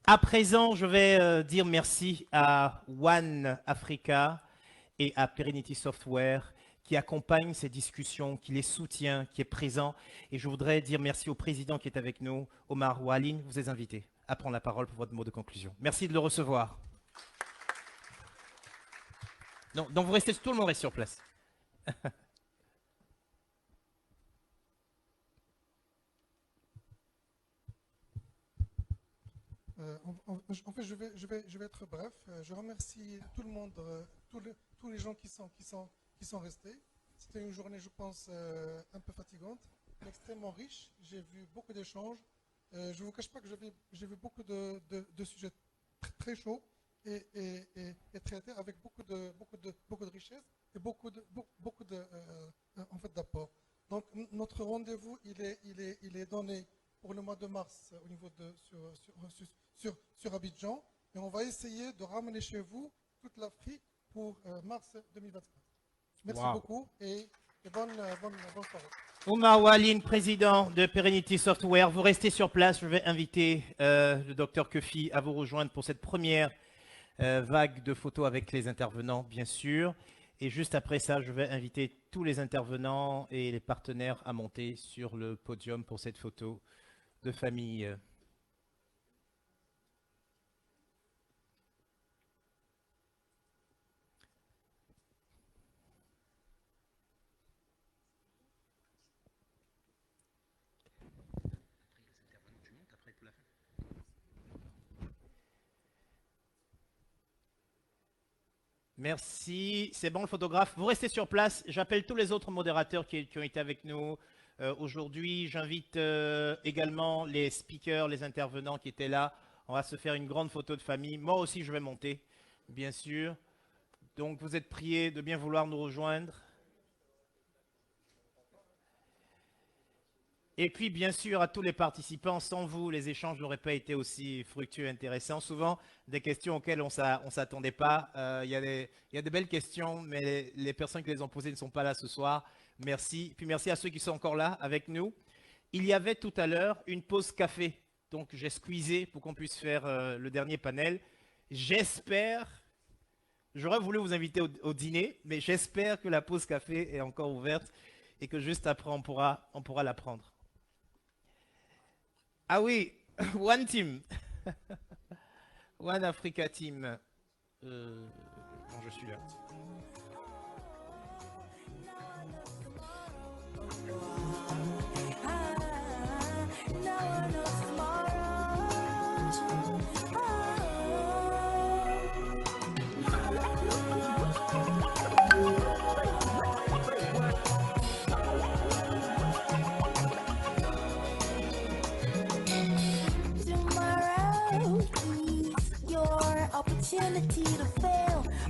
Speaker 1: À présent, je vais dire merci à One Africa et à Perenity Software qui accompagnent ces discussions, qui les soutient, qui est présent. Et je voudrais dire merci au président qui est avec nous, Omar Oualine. Vous êtes invité à prendre la parole pour votre mot de conclusion. Merci de le recevoir. Non, donc vous restez, tout le monde reste sur place.
Speaker 10: En fait, je vais être bref. Je remercie tout le monde, tous les gens qui sont restés. C'était une journée, je pense, un peu fatigante, mais extrêmement riche. J'ai vu beaucoup d'échanges. Je ne vous cache pas que j'ai vu beaucoup de sujets très chauds et traités avec beaucoup de richesse et beaucoup d'apports. Donc, notre rendez-vous, il est donné pour le mois de mars au niveau sur Abidjan. Et on va essayer de ramener chez vous toute l'Afrique pour mars 2024. Merci beaucoup et bonne soirée.
Speaker 1: Omar Oualine, président de Perenity Software. Vous restez sur place. Je vais inviter le docteur Kofi à vous rejoindre pour cette première vague de photos avec les intervenants, bien sûr. Et juste après ça, je vais inviter tous les intervenants et les partenaires à monter sur le podium pour cette photo de famille. Merci. C'est bon, le photographe. Vous restez sur place. J'appelle tous les autres modérateurs qui ont été avec nous aujourd'hui. J'invite également les speakers, les intervenants qui étaient là. On va se faire une grande photo de famille. Moi aussi, je vais monter, bien sûr. Donc, vous êtes priés de bien vouloir nous rejoindre. Et puis, bien sûr, à tous les participants, sans vous, les échanges n'auraient pas été aussi fructueux et intéressants. Souvent, des questions auxquelles on ne s'attendait pas. Il y a des belles questions, mais les personnes qui les ont posées ne sont pas là ce soir. Merci. Et puis, merci à ceux qui sont encore là avec nous. Il y avait tout à l'heure une pause café. Donc, j'ai squeezé pour qu'on puisse faire le dernier panel. J'espère, j'aurais voulu vous inviter au dîner, mais j'espère que la pause café est encore ouverte et que juste après, on pourra la prendre. Ah oui, One Team. One Africa Team. Quand je suis là.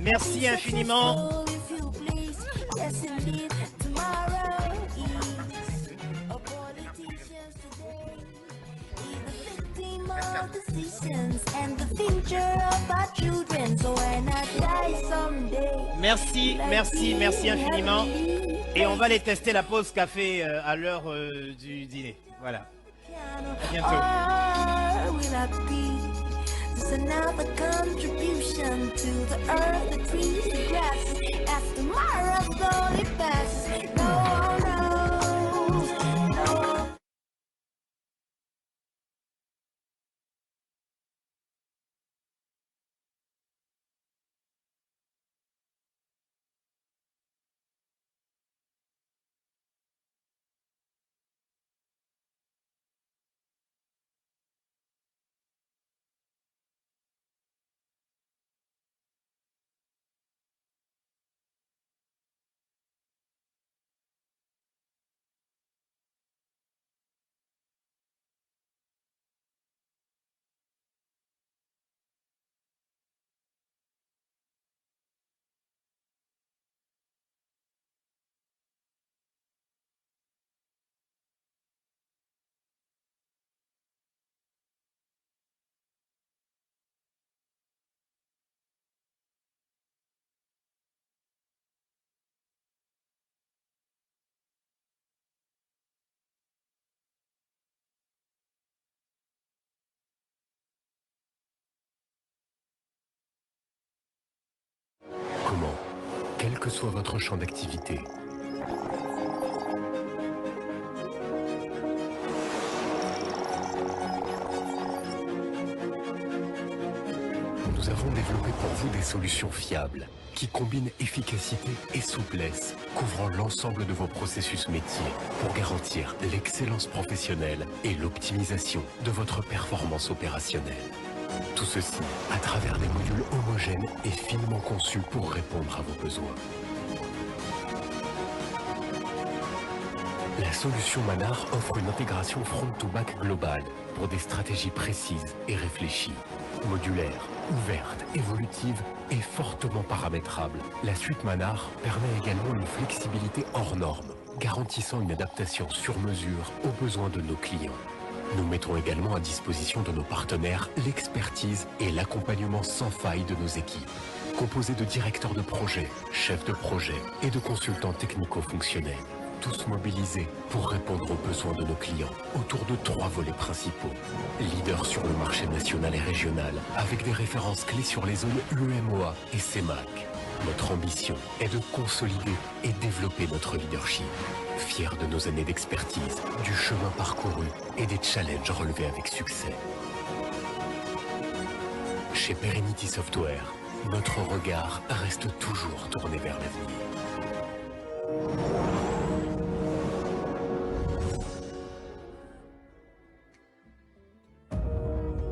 Speaker 1: Merci infiniment. Merci, merci, merci infiniment. Et on va les tester la pause café à l'heure du dîner. Voilà. À bientôt. It's another contribution to the earth, the trees, the grass. As tomorrow slowly passes, no one knows, no one.
Speaker 11: Comment, quel que soit votre champ d'activité, nous avons développé pour vous des solutions fiables qui combinent efficacité et souplesse, couvrant l'ensemble de vos processus métiers pour garantir l'excellence professionnelle et l'optimisation de votre performance opérationnelle. Tout ceci à travers des modules homogènes et finement conçus pour répondre à vos besoins. La solution Manar offre une intégration front-to-back globale pour des stratégies précises et réfléchies. Modulaire, ouverte, évolutive et fortement paramétrable, la suite Manar permet également une flexibilité hors norme, garantissant une adaptation sur mesure aux besoins de nos clients. Nous mettons également à disposition de nos partenaires l'expertise et l'accompagnement sans faille de nos équipes, composées de directeurs de projet, chefs de projet et de consultants technico-fonctionnels, tous mobilisés pour répondre aux besoins de nos clients autour de 3 volets principaux. Leader sur le marché national et régional, avec des références clés sur les zones UEMOA et CEMAC. Notre ambition est de consolider et développer notre leadership. Fiers de nos années d'expertise, du chemin parcouru et des challenges relevés avec succès. Chez Perenity Software, notre regard reste toujours tourné vers l'avenir.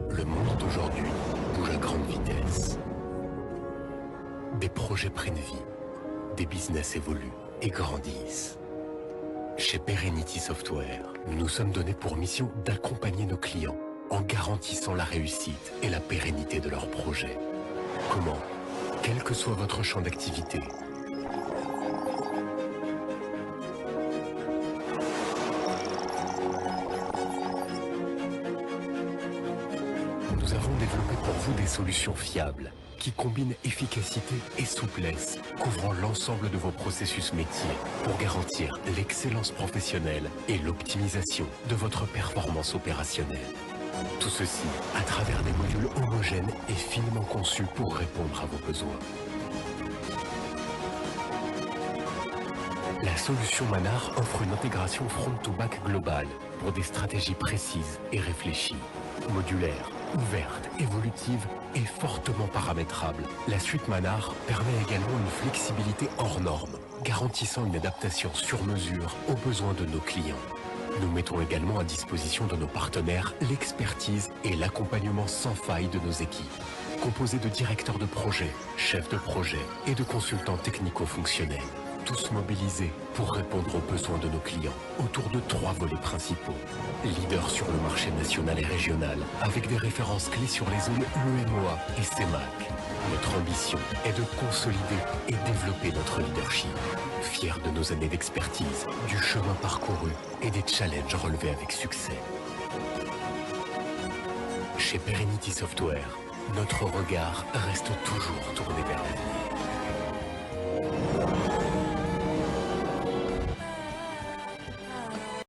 Speaker 11: Le monde d'aujourd'hui bouge à grande vitesse. Des projets prennent vie, des business évoluent et grandissent. Chez Perenity Software, nous nous sommes donnés pour mission d'accompagner nos clients en garantissant la réussite et la pérennité de leurs projets. Comment, quel que soit votre champ d'activité, nous avons développé pour vous des solutions fiables qui combinent efficacité et souplesse, couvrant l'ensemble de vos processus métiers pour garantir l'excellence professionnelle et l'optimisation de votre performance opérationnelle. Tout ceci à travers des modules homogènes et finement conçus pour répondre à vos besoins. La solution Manar offre une intégration front-to-back globale pour des stratégies précises et réfléchies. Modulaire, ouverte, évolutive et fortement paramétrable, la suite Manar permet également une flexibilité hors norme, garantissant une adaptation sur mesure aux besoins de nos clients. Nous mettons également à disposition de nos partenaires l'expertise et l'accompagnement sans faille de nos équipes, composées de directeurs de projet, chefs de projet et de consultants technico-fonctionnels, tous mobilisés pour répondre aux besoins de nos clients autour de 3 volets principaux. Leader sur le marché national et régional, avec des références clés sur les zones UEMOA et CEMAC. Notre ambition est de consolider et développer notre leadership. Fiers de nos années d'expertise, du chemin parcouru et des challenges relevés avec succès. Chez Chez Perenity Software, notre regard reste toujours tourné vers l'avenir.